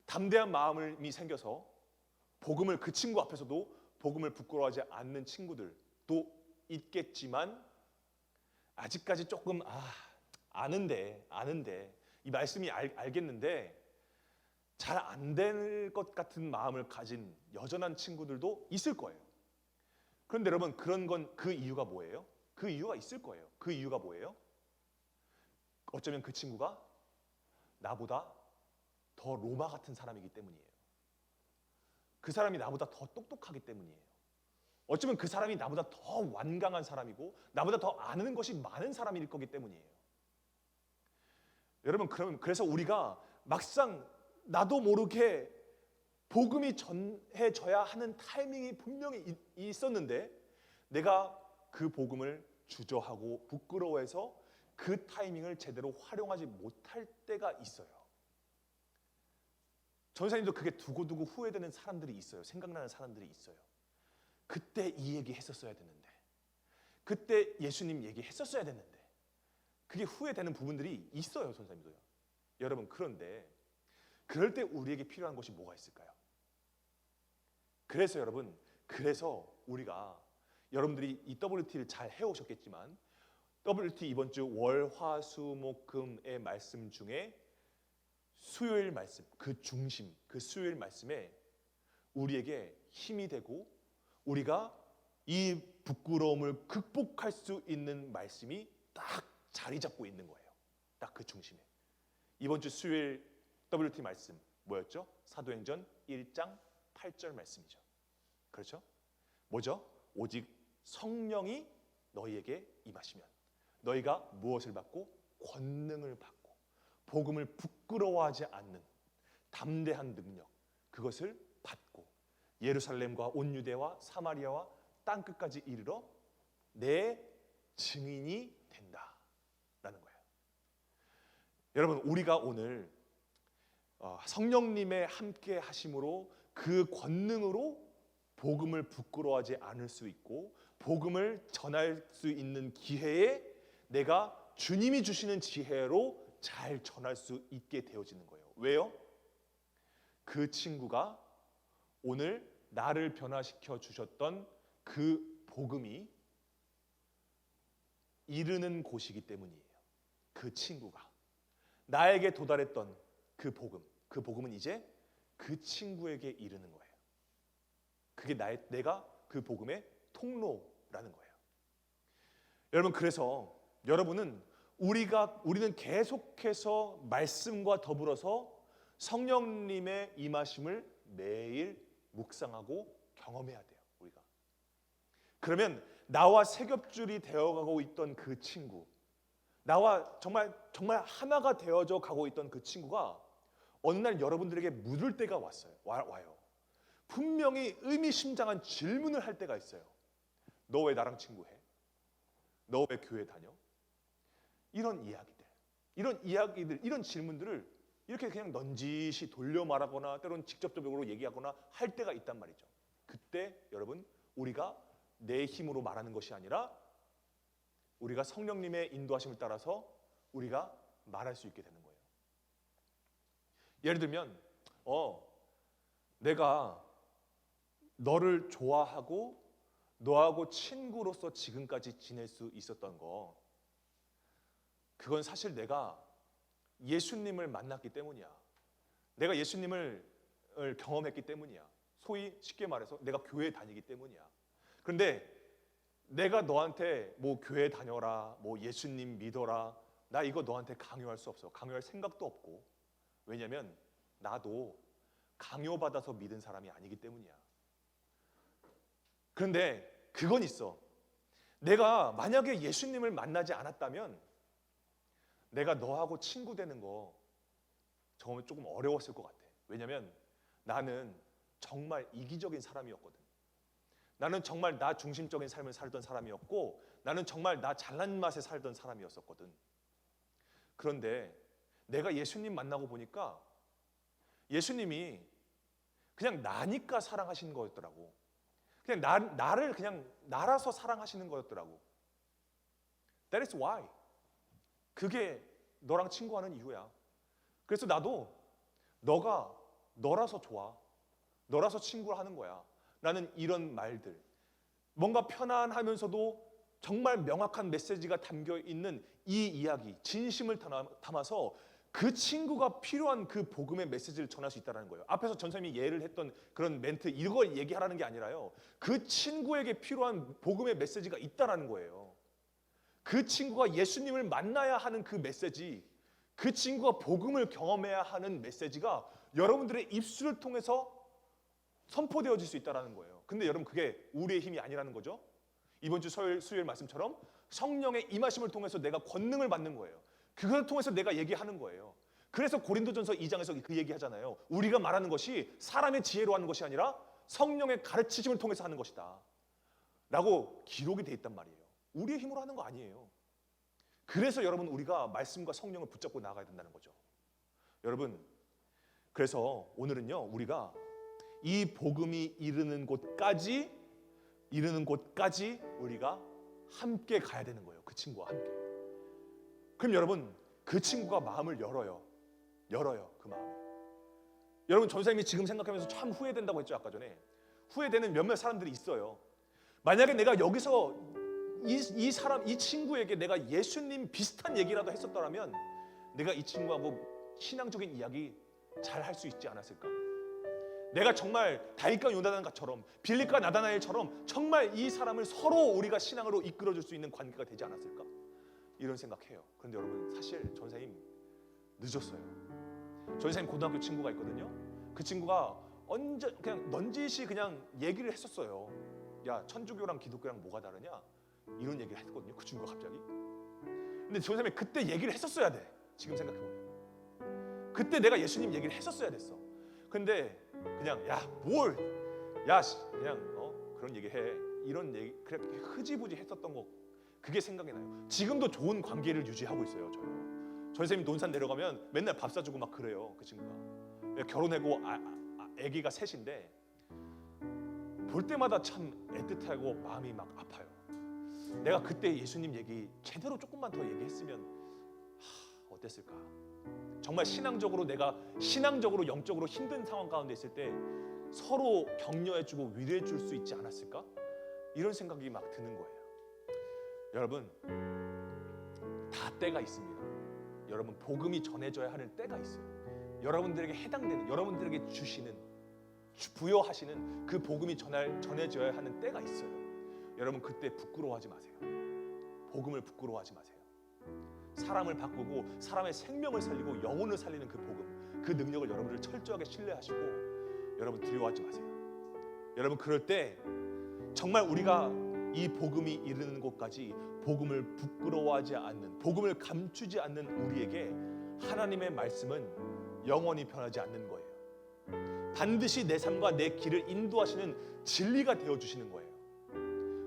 D: 담대한 마음이 생겨서 복음을 그 친구 앞에서도 복음을 부끄러워하지 않는 친구들도 있겠지만 아직까지 조금 아는데 이 말씀이 알겠는데 잘 안 될 것 같은 마음을 가진 여전한 친구들도 있을 거예요. 그런데 여러분 그런 건 그 이유가 뭐예요? 그 이유가 있을 거예요. 그 이유가 뭐예요? 어쩌면 그 친구가 나보다 더 로마 같은 사람이기 때문이에요. 그 사람이 나보다 더 똑똑하기 때문이에요. 어쩌면 그 사람이 나보다 더 완강한 사람이고 나보다 더 아는 것이 많은 사람일 거기 때문이에요. 여러분 그래서 우리가 막상 나도 모르게 복음이 전해져야 하는 타이밍이 분명히 있었는데 내가 그 복음을 주저하고 부끄러워해서 그 타이밍을 제대로 활용하지 못할 때가 있어요. 전사님도 그게 두고두고 후회되는 사람들이 있어요. 생각나는 사람들이 있어요. 그때 이 얘기 했었어야 되는데 그때 예수님 얘기 했었어야 되는데 그게 후회되는 부분들이 있어요. 전사님도요. 여러분 그런데 그럴 때 우리에게 필요한 것이 뭐가 있을까요? 그래서 여러분 우리가 여러분들이 이 WT를 잘 해오셨겠지만 WT 이번 주 월, 화, 수, 목, 금의 말씀 중에 수요일 말씀, 그 중심, 그 수요일 말씀에 우리에게 힘이 되고 우리가 이 부끄러움을 극복할 수 있는 말씀이 딱 자리 잡고 있는 거예요. 딱 그 중심에. 이번 주 수요일 WT 말씀 뭐였죠? 사도행전 1장 8절 말씀이죠. 그렇죠? 뭐죠? 오직 성령이 너희에게 임하시면 너희가 무엇을 받고? 권능을 받고 복음을 부끄러워하지 않는 담대한 능력 그것을 받고 예루살렘과 온 유대와 사마리아와 땅끝까지 이르러 내 증인이 된다라는 거예요. 여러분 우리가 오늘 성령님의 함께 하심으로 그 권능으로 복음을 부끄러워하지 않을 수 있고 복음을 전할 수 있는 기회에 내가 주님이 주시는 지혜로 잘 전할 수 있게 되어지는 거예요. 왜요? 그 친구가 오늘 나를 변화시켜 주셨던 그 복음이 이르는 곳이기 때문이에요. 그 친구가 나에게 도달했던 그 복음은 이제 그 친구에게 이르는 거예요. 그게 내가 그 복음의 통로라는 거예요. 여러분, 그래서 우리는 계속해서 말씀과 더불어서 성령님의 임하심을 매일 묵상하고 경험해야 돼요. 우리가. 그러면 나와 세겹줄이 되어가고 있던 그 친구, 나와 정말 하나가 되어져 가고 있던 그 친구가 어느 날 여러분들에게 묻을 때가 와요. 분명히 의미심장한 질문을 할 때가 있어요. 너 왜 나랑 친구해? 너 왜 교회 다녀? 이런 이야기들, 이런 질문들을 이렇게 그냥 넌지시 돌려 말하거나 때로는 직접적으로 얘기하거나 할 때가 있단 말이죠. 그때 여러분, 우리가 내 힘으로 말하는 것이 아니라 우리가 성령님의 인도하심을 따라서 우리가 말할 수 있게 되는 거예요. 예를 들면 내가 너를 좋아하고 너하고 친구로서 지금까지 지낼 수 있었던 거, 그건 사실 내가 예수님을 만났기 때문이야. 내가 예수님을 경험했기 때문이야. 소위 쉽게 말해서 내가 교회 다니기 때문이야. 그런데 내가 너한테 뭐 교회 다녀라, 뭐 예수님 믿어라, 나 이거 너한테 강요할 수 없어. 강요할 생각도 없고. 왜냐면 나도 강요받아서 믿은 사람이 아니기 때문이야. 그런데 그건 있어. 내가 만약에 예수님을 만나지 않았다면 내가 너하고 친구 되는 거 정말 조금 어려웠을 것 같아. 왜냐면 나는 정말 이기적인 사람이었거든. 나는 정말 나 중심적인 삶을 살던 사람이었고, 나는 정말 나 잘난 맛에 살던 사람이었었거든. 그런데 내가 예수님 만나고 보니까 예수님이 그냥 나니까 사랑하시는 거였더라고. 그냥 나를 그냥 나라서 사랑하시는 거였더라고. That is why. 그게 너랑 친구하는 이유야. 그래서 나도 너가 너라서 좋아. 너라서 친구를 하는 거야. 나는 이런 말들, 뭔가 편안하면서도 정말 명확한 메시지가 담겨 있는 이 이야기, 진심을 담아서 그 친구가 필요한 그 복음의 메시지를 전할 수 있다는 거예요. 앞에서 전사님이 예를 했던 그런 멘트, 이걸 얘기하라는 게 아니라요, 그 친구에게 필요한 복음의 메시지가 있다는 거예요. 그 친구가 예수님을 만나야 하는 그 메시지, 그 친구가 복음을 경험해야 하는 메시지가 여러분들의 입술을 통해서 선포되어질 수 있다는 거예요. 근데 여러분, 그게 우리의 힘이 아니라는 거죠. 이번 주 수요일 말씀처럼 성령의 임하심을 통해서 내가 권능을 받는 거예요. 그걸 통해서 내가 얘기하는 거예요. 그래서 고린도전서 2장에서 그 얘기하잖아요. 우리가 말하는 것이 사람의 지혜로 하는 것이 아니라 성령의 가르치심을 통해서 하는 것이다 라고 기록이 돼 있단 말이에요. 우리의 힘으로 하는 거 아니에요. 그래서 여러분, 우리가 말씀과 성령을 붙잡고 나가야 된다는 거죠. 여러분, 그래서 오늘은요, 우리가 이 복음이 이르는 곳까지 우리가 함께 가야 되는 거예요. 그 친구와 함께. 그럼 여러분, 그 친구가 마음을 열어요. 그 마음을. 여러분, 전사님이 지금 생각하면서 참 후회된다고 했죠, 아까 전에. 후회되는 몇몇 사람들이 있어요. 만약에 내가 여기서 이 친구에게 내가 예수님 비슷한 얘기라도 했었더라면 내가 이 친구하고 신앙적인 이야기 잘 할 수 있지 않았을까? 내가 정말 다윗과 요나단처럼, 빌립과 나다나엘처럼 정말 이 사람을 서로 우리가 신앙으로 이끌어줄 수 있는 관계가 되지 않았을까? 이런 생각해요. 그런데 여러분, 사실 전사님 늦었어요. 전사님 고등학교 친구가 있거든요. 그 친구가 언제 그냥 넌지시 그냥 얘기를 했었어요. 야, 천주교랑 기독교랑 뭐가 다르냐? 이런 얘기를 했거든요. 그 친구가 갑자기. 근데 전사님이 그때 얘기를 했었어야 돼. 지금 생각해보면. 그때 내가 예수님 얘기를 했었어야 됐어. 근데 그냥 그냥 그런 얘기해. 이런 얘기 그렇게 흐지부지 했었던 거, 그게 생각이 나요. 지금도 좋은 관계를 유지하고 있어요. 저요. 전생님 논산 내려가면 맨날 밥 사주고 막 그래요. 그 친구가 결혼하고 아기가 셋인데 볼 때마다 참 애틋하고 마음이 막 아파요. 내가 그때 예수님 얘기 제대로 조금만 더 얘기했으면 어땠을까? 정말 내가 신앙적으로 영적으로 힘든 상황 가운데 있을 때 서로 격려해주고 위로해줄 수 있지 않았을까? 이런 생각이 막 드는 거예요. 여러분, 다 때가 있습니다. 여러분, 복음이 전해져야 할 때가 있어요. 여러분들에게 해당되는, 여러분들에게 주시는, 부여하시는 그 복음이 전해져야 하는 때가 있어요. 여러분 그때 부끄러워하지 마세요. 복음을 부끄러워하지 마세요. 사람을 바꾸고 사람의 생명을 살리고 영혼을 살리는 그 복음, 그 능력을 여러분들 철저하게 신뢰하시고 여러분 두려워하지 마세요. 여러분 그럴 때 정말 우리가 이 복음이 이르는 곳까지 복음을 부끄러워하지 않는, 복음을 감추지 않는 우리에게 하나님의 말씀은 영원히 변하지 않는 거예요. 반드시 내 삶과 내 길을 인도하시는 진리가 되어주시는 거예요.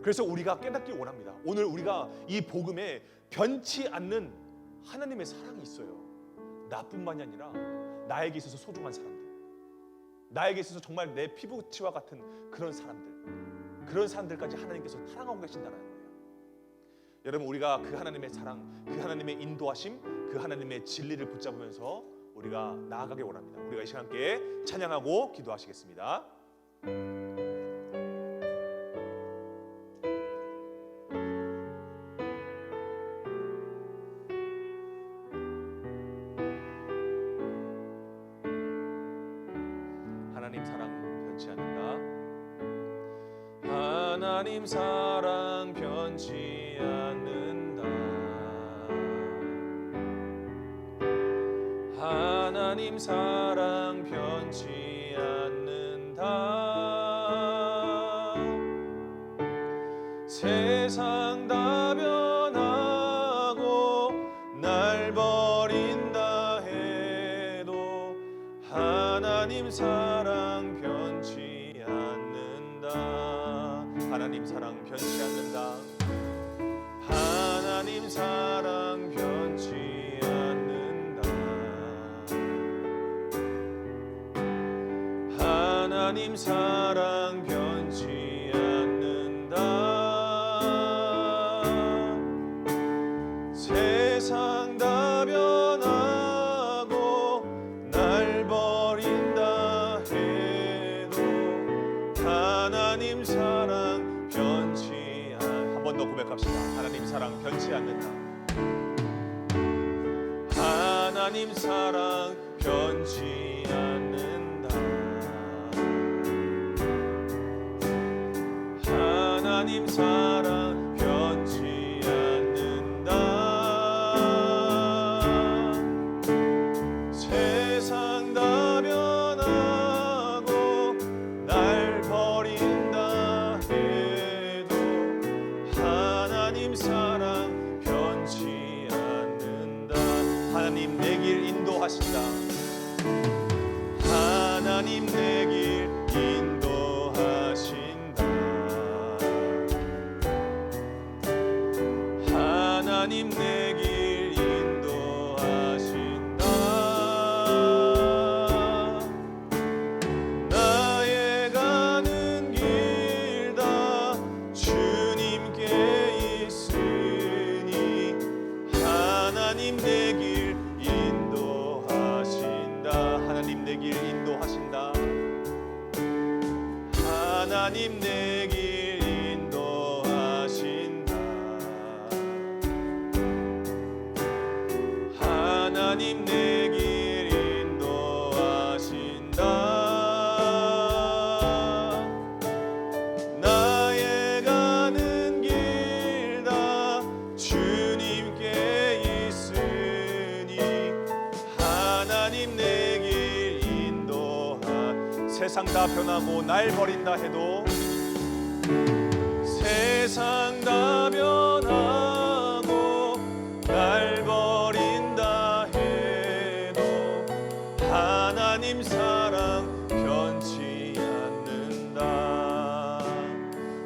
D: 그래서 우리가 깨닫길 원합니다. 오늘 우리가 이 복음에 변치 않는 하나님의 사랑이 있어요. 나뿐만이 아니라 나에게 있어서 소중한 사람들, 나에게 있어서 정말 내 피부치와 같은 그런 사람들, 그런 사람들까지 하나님께서 사랑하고 계신다는 거예요. 여러분 우리가 그 하나님의 사랑, 그 하나님의 인도하심, 그 하나님의 진리를 붙잡으면서 우리가 나아가길 원합니다. 우리가 이 시간 함께 찬양하고 기도하시겠습니다. 하나님 사랑 변치 않는다. 하나님 사랑 변치 않는다. 하나님 사랑 변치 않는다. 세상 다 변하고 날 버린다 해도 하나님 사랑 변치 않는다. 하나님 사랑 변치 않는다. 하나님 사랑 변치 않는다. 하나님 사랑 변치 않는다. 세상 다 변하고 날 버린다 해도 하나님 사랑 변치 한 번 더 고백합시다. 하나님 사랑 변치 않는다. 하나님 사랑 변치 않는다. 하나님 사랑 변치 않는다. 세상 다 변하고 날 버린다 해도 하나님 사랑 변치 않는다. 하나님 내 길 인도하신다. 하나님 내 길 인도하신다. 하나님 내 길 인도하신다. 나의 가는 길 다 주님께 있으니 하나님 내 길 인도하신다. 하나님 내 길 인도하신다. 하나님 내 길 인도하신다. 하나님 내 길 인도하신다. 나의 가는 길 다 주님께 있으니 하나님 내 길 세상 다 변하고 날 버린다 해도 세상 다 변하고 날 버린다 해도 하나님 사랑 변치 않는다.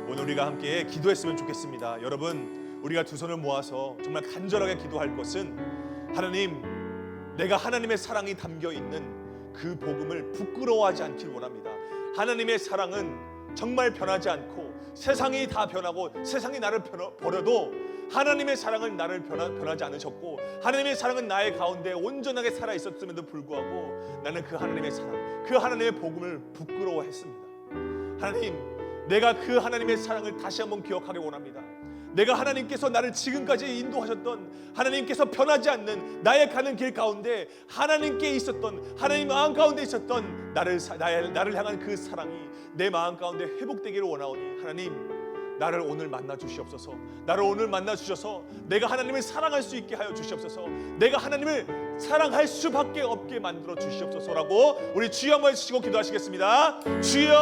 D: 오늘 우리가 함께 기도했으면 좋겠습니다. 여러분 우리가 두 손을 모아서 정말 간절하게 기도할 것은 하나님 내가 하나님의 사랑이 담겨있는 그 복음을 부끄러워하지 않길 원합니다. 하나님의 사랑은 정말 변하지 않고 세상이 다 변하고 세상이 나를 버려도 하나님의 사랑은 나를 변하지 않으셨고 하나님의 사랑은 나의 가운데 온전하게 살아있었음에도 불구하고 나는 그 하나님의 사랑, 그 하나님의 복음을 부끄러워했습니다. 하나님 내가 그 하나님의 사랑을 다시 한번 기억하기 원합니다. 내가 하나님께서 나를 지금까지 인도하셨던, 하나님께서 변하지 않는 나의 가는 길 가운데 하나님께 있었던, 하나님 마음 가운데 있었던 나를 향한 그 사랑이 내 마음 가운데 회복되기를 원하오니 하나님, 나를 오늘 만나 주시옵소서. 나를 오늘 만나 주셔서 내가 하나님을 사랑할 수 있게 하여 주시옵소서. 내가 하나님을 사랑할 수밖에 없게 만들어 주시옵소서라고 우리 주여 한번 해주시고 기도하시겠습니다. 주여,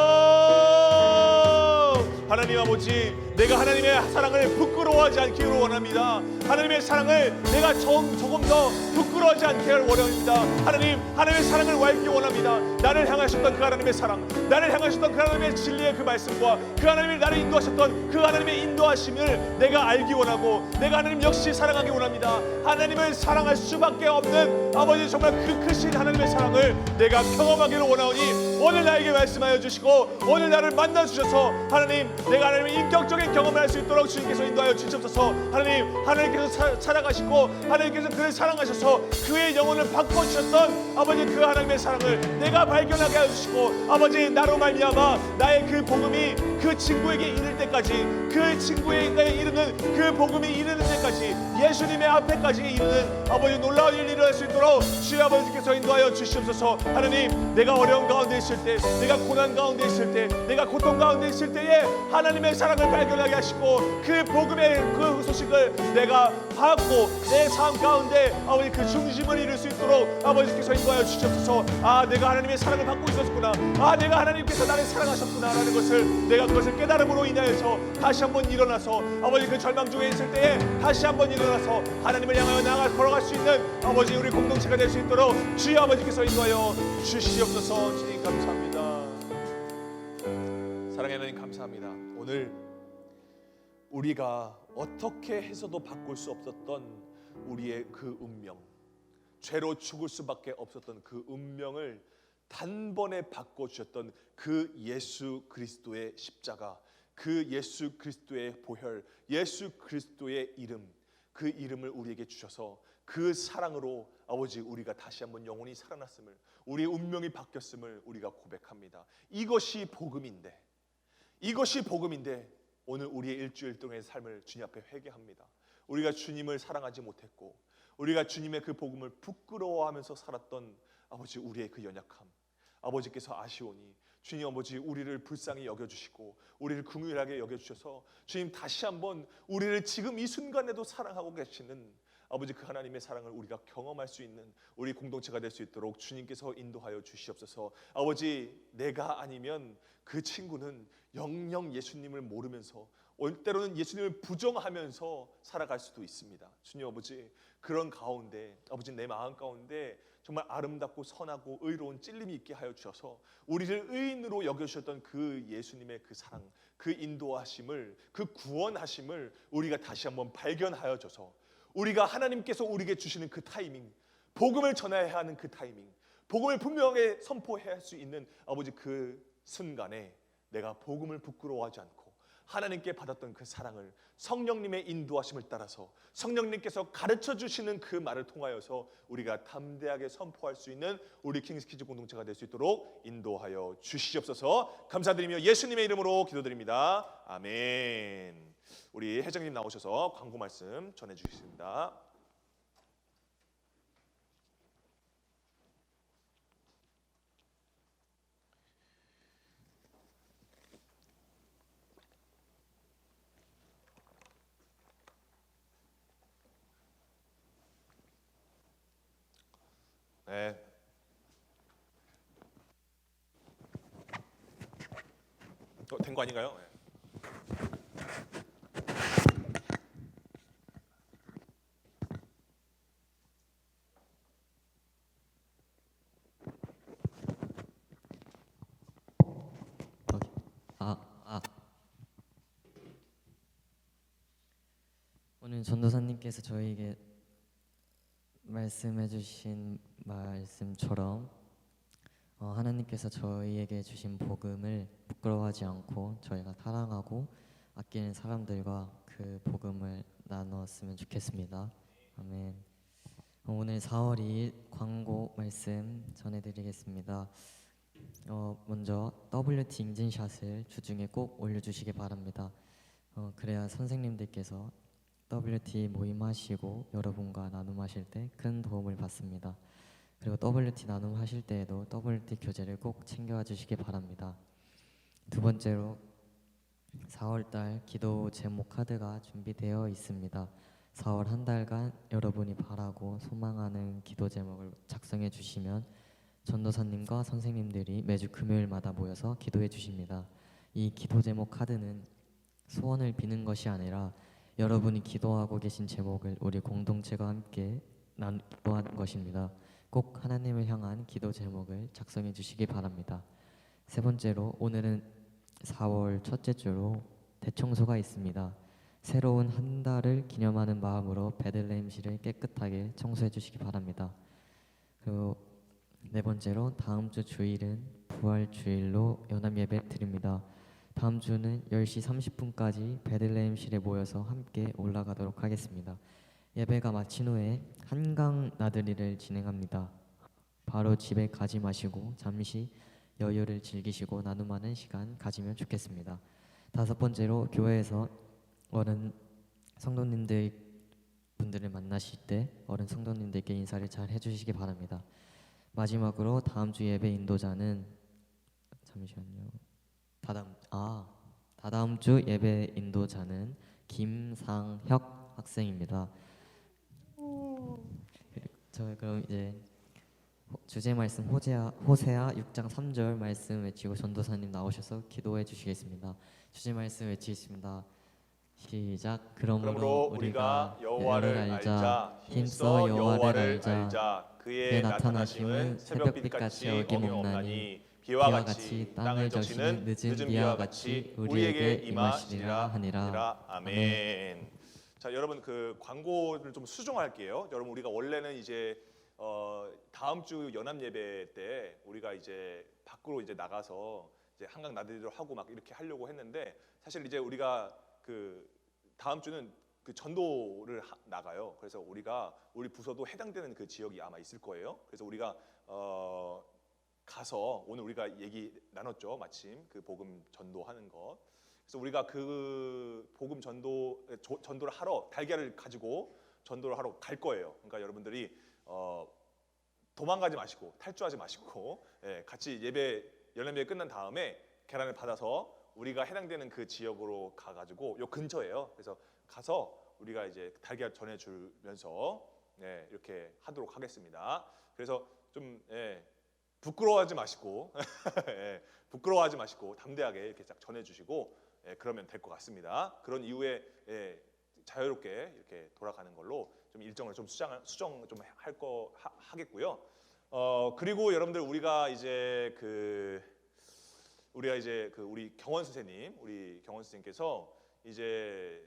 D: 하나님 아버지, 내가 하나님의 사랑을 부끄러워하지 않기를 원합니다. 하나님의 사랑을 내가 조금 더 부끄러워하지 않게 원합니다. 하나님의 사랑을 알기 원합니다. 나를 향하셨던 그 하나님의 사랑, 나를 향하셨던 그 하나님의 진리의 그 말씀과 그 하나님이 나를 인도하셨던 그 하나님의 인도하심을 내가 알기 원하고, 내가 하나님 역시 사랑하기 원합니다. 하나님을 사랑할 수밖에 없는 아버지, 정말 그 크신 하나님의 사랑을 내가 경험하기를 원하오니 오늘 나에게 말씀하여 주시고 오늘 나를 만나 주셔서 하나님, 내가 하나님의 인격적인 경험을 할 수 있도록 주님께서 인도하여 주시옵소서. 하나님께서 살아가시고 하나님께서 그를 사랑하셔서 그의 영혼을 바꿔주셨던 아버지, 그 하나님의 사랑을 내가 발견하게 하여 주시고, 아버지, 나로 말미암아 나의 그 복음이 그 친구에게 이를 때까지, 그 친구에게 이르는 그 복음이 이르는 때까지, 예수님의 앞에까지 이르는 아버지 놀라운 일을 일어날 수 있도록 주의 아버지께서 인도하여 주시옵소서. 하나님, 내가 어려운 가운데 있을 때, 내가 고난 가운데 있을 때, 내가 고통 가운데 있을 때에 하나님의 사랑을 발견하게 하시고 그 복음의 그 소식을 내가 받고 내 삶 가운데 아버지 그 중심을 이룰 수 있도록 아버지께서 인도하여 주시옵소서. 내가 하나님의 사랑을 받고 있었구나, 내가 하나님께서 나를 사랑하셨구나 라는 것을, 내가 그것을 깨달음으로 인하여서 다시 한번 일어나서 아버지 그 절망 중에 있을 때에 다시 한번 일어나서 하나님을 향하여 걸어갈 수 있는 아버지 우리 공동체가 될 수 있도록 주의 아버지께서 인도하여 주시옵소서. 주님 감사합니다. 사랑하는 하나님 감사합니다. 오늘 우리가 어떻게 해서도 바꿀 수 없었던 우리의 그 운명, 죄로 죽을 수밖에 없었던 그 운명을 단번에 바꿔주셨던 그 예수 그리스도의 십자가, 그 예수 그리스도의 보혈, 예수 그리스도의 이름, 그 이름을 우리에게 주셔서 그 사랑으로 아버지 우리가 다시 한번 영혼이 살아났음을, 우리의 운명이 바뀌었음을 우리가 고백합니다. 이것이 복음인데 오늘 우리의 일주일 동안의 삶을 주님 앞에 회개합니다. 우리가 주님을 사랑하지 못했고, 우리가 주님의 그 복음을 부끄러워하면서 살았던 아버지 우리의 그 연약함, 아버지께서 아시오니 주님 아버지 우리를 불쌍히 여겨주시고 우리를 긍휼하게 여겨주셔서 주님 다시 한번 우리를 지금 이 순간에도 사랑하고 계시는 아버지 그 하나님의 사랑을 우리가 경험할 수 있는 우리 공동체가 될 수 있도록 주님께서 인도하여 주시옵소서. 아버지, 내가 아니면 그 친구는 영영 예수님을 모르면서 때로는 예수님을 부정하면서 살아갈 수도 있습니다. 주님 아버지, 그런 가운데 아버지 내 마음 가운데 정말 아름답고 선하고 의로운 찔림이 있게 하여 주셔서 우리를 의인으로 여겨주셨던 그 예수님의 그 사랑, 그 인도하심을, 그 구원하심을 우리가 다시 한번 발견하여 줘서 우리가 하나님께서 우리에게 주시는 그 타이밍, 복음을 전해야 하는 그 타이밍, 복음을 분명하게 선포해야 할 수 있는 아버지 그 순간에 내가 복음을 부끄러워하지 않고 하나님께 받았던 그 사랑을 성령님의 인도하심을 따라서 성령님께서 가르쳐 주시는 그 말을 통하여서 우리가 담대하게 선포할 수 있는 우리 킹스키즈 공동체가 될 수 있도록 인도하여 주시옵소서. 감사드리며 예수님의 이름으로 기도드립니다. 아멘. 우리 회장님 나오셔서 광고 말씀 전해 주시겠습니다. 네. 된 거 아닌가요? 네.
E: 오늘 전도사님께서 저희에게 말씀해 주신 말씀처럼 하나님께서 저희에게 주신 복음을 부끄러워하지 않고 저희가 사랑하고 아끼는 사람들과 그 복음을 나누었으면 좋겠습니다. 아멘. 오늘 4월 2일 광고 말씀 전해드리겠습니다. 먼저 WT 인증샷을 주중에 꼭 올려주시기 바랍니다. 그래야 선생님들께서 WT 모임하시고 여러분과 나눔하실 때 큰 도움을 받습니다. 그리고 WT 나눔하실 때에도 WT 교재를 꼭 챙겨와 주시기 바랍니다. 두 번째로 4월달 기도 제목 카드가 준비되어 있습니다. 4월 한 달간 여러분이 바라고 소망하는 기도 제목을 작성해 주시면 전도사님과 선생님들이 매주 금요일마다 모여서 기도해 주십니다. 이 기도 제목 카드는 소원을 비는 것이 아니라 여러분이 기도하고 계신 제목을 우리 공동체가 함께 기도하는 것입니다. 꼭 하나님을 향한 기도 제목을 작성해 주시기 바랍니다. 세 번째로 오늘은 4월 첫째 주로 대청소가 있습니다. 새로운 한 달을 기념하는 마음으로 베들레헴실을 깨끗하게 청소해 주시기 바랍니다. 그리고 네 번째로 다음 주 주일은 부활 주일로 연합 예배 드립니다. 다음 주는 10시 30분까지 베들레헴실에 모여서 함께 올라가도록 하겠습니다. 예배가 마친 후에 한강 나들이를 진행합니다. 바로 집에 가지 마시고 잠시 여유를 즐기시고 나눔하는 시간 가지면 좋겠습니다. 다섯 번째로 교회에서 어른 성도님들 분들을 만나실 때 어른 성도님들께 인사를 잘 해주시기 바랍니다. 마지막으로 다음 주 예배 인도자는 잠시만요. 다다음 주 예배 인도자는 김상혁 학생입니다. 저희 그럼 이제 주제 말씀 호세아 6장 3절 말씀 외치고 전도사님 나오셔서 기도해 주시겠습니다. 주제 말씀 외치겠습니다. 시작. 그러므로 우리가 여호와를 알자 힘써 여호와를 알자 그의 나타나심은 새벽빛같이 어김없나니 비와 같이 땅을 적시는 늦은 비와 같이 우리에게 임하시리라 하니라.
D: 아멘. 자, 여러분 그 광고를 좀 수정할게요. 여러분 우리가 원래는 이제 다음 주 연합 예배 때 우리가 이제 밖으로 이제 나가서 이제 한강 나들이를 하고 막 이렇게 하려고 했는데 사실 이제 우리가 그 다음 주는 그 전도를 나가요. 그래서 우리 부서도 해당되는 그 지역이 아마 있을 거예요. 그래서 우리가 가서 오늘 우리가 얘기 나눴죠. 마침 그 복음 전도하는 것. 그래서 우리가 그 복음 전도를 하러 달걀을 가지고 전도를 하러 갈 거예요. 그러니까 여러분들이 도망가지 마시고 탈주하지 마시고 같이 연합 예배 끝난 다음에 계란을 받아서 우리가 해당되는 그 지역으로 가가지고 요 근처예요. 그래서 가서 우리가 이제 달걀 전해주면서 이렇게 하도록 하겠습니다. 그래서 좀 부끄러워하지 마시고 부끄러워하지 마시고 담대하게 이렇게 딱 전해주시고 그러면 될 것 같습니다. 그런 이후에 자유롭게 이렇게 돌아가는 걸로 좀 일정을 좀 수정 좀 하겠고요. 그리고 여러분들 우리가 이제 우리 경원 선생님께서 이제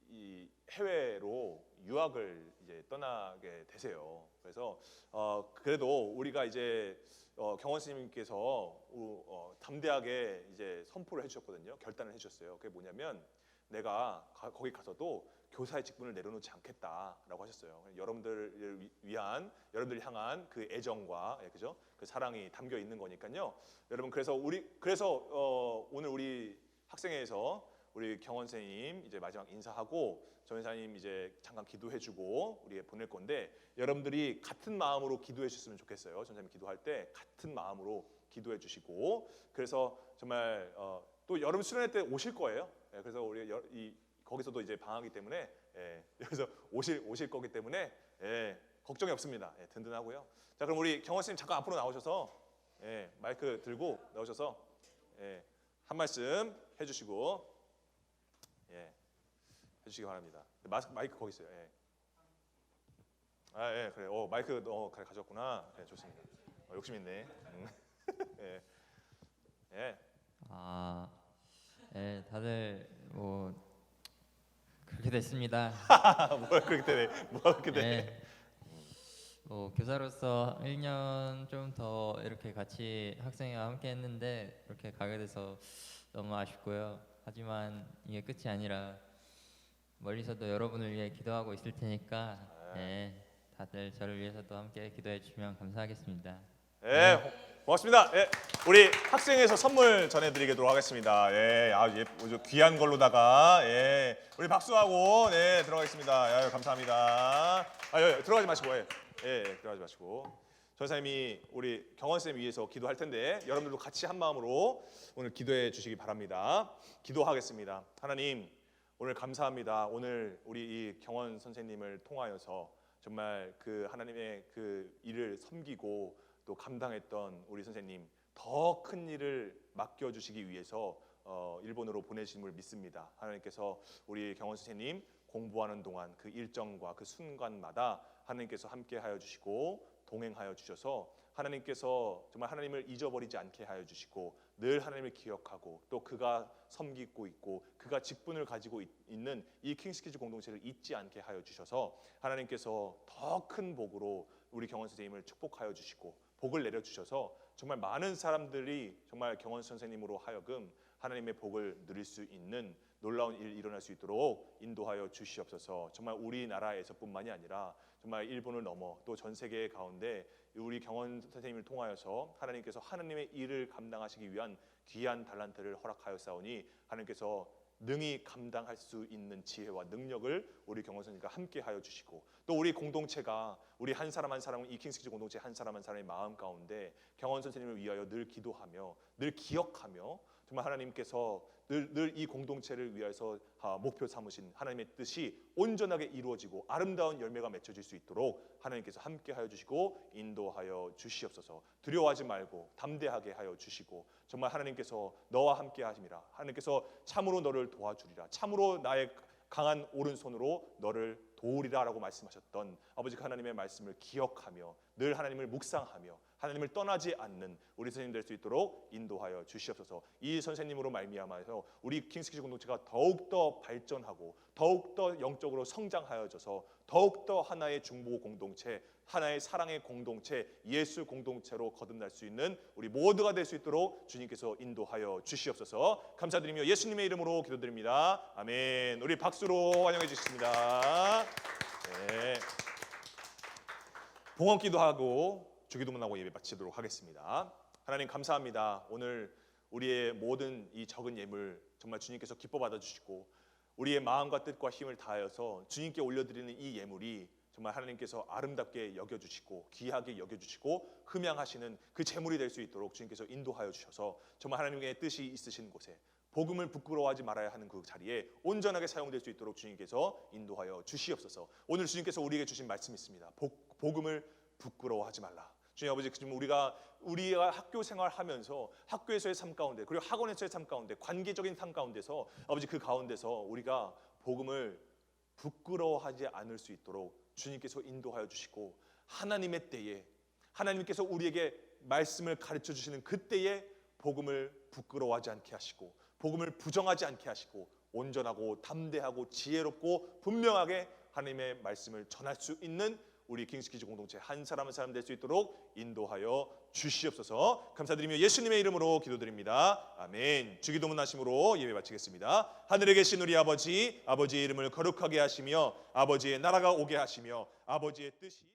D: 이 해외로 유학을 이제 떠나게 되세요. 그래서 그래도 우리가 이제 경원 선생님께서 담대하게 이제 선포를 해주셨거든요. 결단을 해주셨어요. 그게 뭐냐면 내가 거기 가서도 교사의 직분을 내려놓지 않겠다라고 하셨어요. 여러분들을 향한 그 애정과 그죠? 그 사랑이 담겨 있는 거니까요. 여러분 그래서 오늘 우리 학생회에서 우리 경원 선생님 이제 마지막 인사하고 전사님 이제 잠깐 기도해주고 우리 보낼 건데 여러분들이 같은 마음으로 기도해 주셨으면 좋겠어요. 전사님 기도할 때 같은 마음으로 기도해 주시고 그래서 정말 또 여름 수련회 때 오실 거예요. 그래서 우리 거기서도 이제 방학이기 때문에 여기서 오실 거기 때문에 걱정이 없습니다. 든든하고요. 자 그럼 우리 경원 선생님 잠깐 앞으로 나오셔서 마이크 들고 나오셔서 한 말씀 해주시고 해주시기 바랍니다. 마이크 거기 있어요. 그래. 마이크 그래 가져왔구나. 좋습니다. 욕심 있네.
F: 다들 뭐 그렇게 됐습니다.
D: 뭐야 그렇게 되네. 뭐가 그렇게 되네.
F: 교사로서 1년 좀 더 이렇게 같이 학생과 함께 했는데 이렇게 가게 돼서 너무 아쉽고요. 하지만 이게 끝이 아니라 멀리서도 여러분을 위해 기도하고 있을 테니까 다들 저를 위해서도 함께 기도해 주시면 감사하겠습니다.
D: 고맙습니다. 예, 우리 학생에서 선물 전해드리도록 하겠습니다. 예, 귀한 걸로다가 우리 박수하고 들어가겠습니다. 감사합니다. 들어가지 마시고 들어가지 마시고. 전사님이 우리 경원쌤 위해서 기도할 텐데 여러분들도 같이 한 마음으로 오늘 기도해 주시기 바랍니다. 기도하겠습니다. 하나님, 오늘 감사합니다. 오늘 우리 이 경원 선생님을 통하여서 정말 그 하나님의 그 일을 섬기고 또 감당했던 우리 선생님 더 큰 일을 맡겨주시기 위해서 일본으로 보내심을 믿습니다. 하나님께서 우리 경원 선생님 공부하는 동안 그 일정과 그 순간마다 하나님께서 함께하여 주시고 동행하여 주셔서 하나님께서 정말 하나님을 잊어버리지 않게 하여 주시고 늘 하나님을 기억하고 또 그가 섬기고 있고 그가 직분을 가지고 있는 이 킹스키즈 공동체를 잊지 않게 하여 주셔서 하나님께서 더 큰 복으로 우리 경원 선생님을 축복하여 주시고 복을 내려 주셔서 정말 많은 사람들이 정말 경원 선생님으로 하여금 하나님의 복을 누릴 수 있는 놀라운 일이 일어날 수 있도록 인도하여 주시옵소서. 정말 우리나라에서뿐만이 아니라 정말 일본을 넘어 또 전 세계 가운데 우리 경원 선생님을 통하여서 하나님께서 하나님의 일을 감당하시기 위한 귀한 달란트를 허락하였사오니 하나님께서 능히 감당할 수 있는 지혜와 능력을 우리 경원 선생님과 함께하여 주시고 또 우리 공동체가 우리 한 사람 한 사람은 이 킹스키즈 공동체 한 사람 한 사람의 마음 가운데 경원 선생님을 위하여 늘 기도하며 늘 기억하며 정말 하나님께서 늘 이 공동체를 위해서 목표 삼으신 하나님의 뜻이 온전하게 이루어지고 아름다운 열매가 맺혀질 수 있도록 하나님께서 함께하여 주시고 인도하여 주시옵소서. 두려워하지 말고 담대하게 하여 주시고 정말 하나님께서 너와 함께 하심이라. 하나님께서 참으로 너를 도와주리라. 참으로 나의 강한 오른손으로 너를 도우리라라고 말씀하셨던 아버지 하나님의 말씀을 기억하며 늘 하나님을 묵상하며 하나님을 떠나지 않는 우리 선생님 될 수 있도록 인도하여 주시옵소서. 이 선생님으로 말미암아서 우리 킹스키즈 공동체가 더욱더 발전하고 더욱더 영적으로 성장하여져서 더욱더 하나의 중보 공동체, 하나의 사랑의 공동체, 예수 공동체로 거듭날 수 있는 우리 모두가 될 수 있도록 주님께서 인도하여 주시옵소서. 감사드리며 예수님의 이름으로 기도드립니다. 아멘. 우리 박수로 환영해 주시겠습니다. 네. 봉헌기도 하고 주기도문 하고 예배 바치도록 하겠습니다. 하나님 감사합니다. 오늘 우리의 모든 이 적은 예물 정말 주님께서 기뻐 받아주시고 우리의 마음과 뜻과 힘을 다하여서 주님께 올려드리는 이 예물이 정말 하나님께서 아름답게 여겨주시고 귀하게 여겨주시고 흠양하시는 그 제물이 될 수 있도록 주님께서 인도하여 주셔서 정말 하나님의 뜻이 있으신 곳에 복음을 부끄러워하지 말아야 하는 그 자리에 온전하게 사용될 수 있도록 주님께서 인도하여 주시옵소서. 오늘 주님께서 우리에게 주신 말씀이 있습니다. 복음을 부끄러워하지 말라. 주님 아버지, 우리가 학교 생활하면서 학교에서의 삶 가운데 그리고 학원에서의 삶 가운데 관계적인 삶 가운데서 아버지 그 가운데서 우리가 복음을 부끄러워하지 않을 수 있도록 주님께서 인도하여 주시고 하나님의 때에 하나님께서 우리에게 말씀을 가르쳐 주시는 그때에 복음을 부끄러워하지 않게 하시고 복음을 부정하지 않게 하시고 온전하고 담대하고 지혜롭고 분명하게 하나님의 말씀을 전할 수 있는 우리 킹스키즈 공동체 한 사람 한 사람 될 수 있도록 인도하여 주시옵소서. 감사드리며 예수님의 이름으로 기도드립니다. 아멘. 주기도문 하심으로 예배 마치겠습니다. 하늘에 계신 우리 아버지, 아버지의 이름을 거룩하게 하시며 아버지의 나라가 오게 하시며 아버지의 뜻이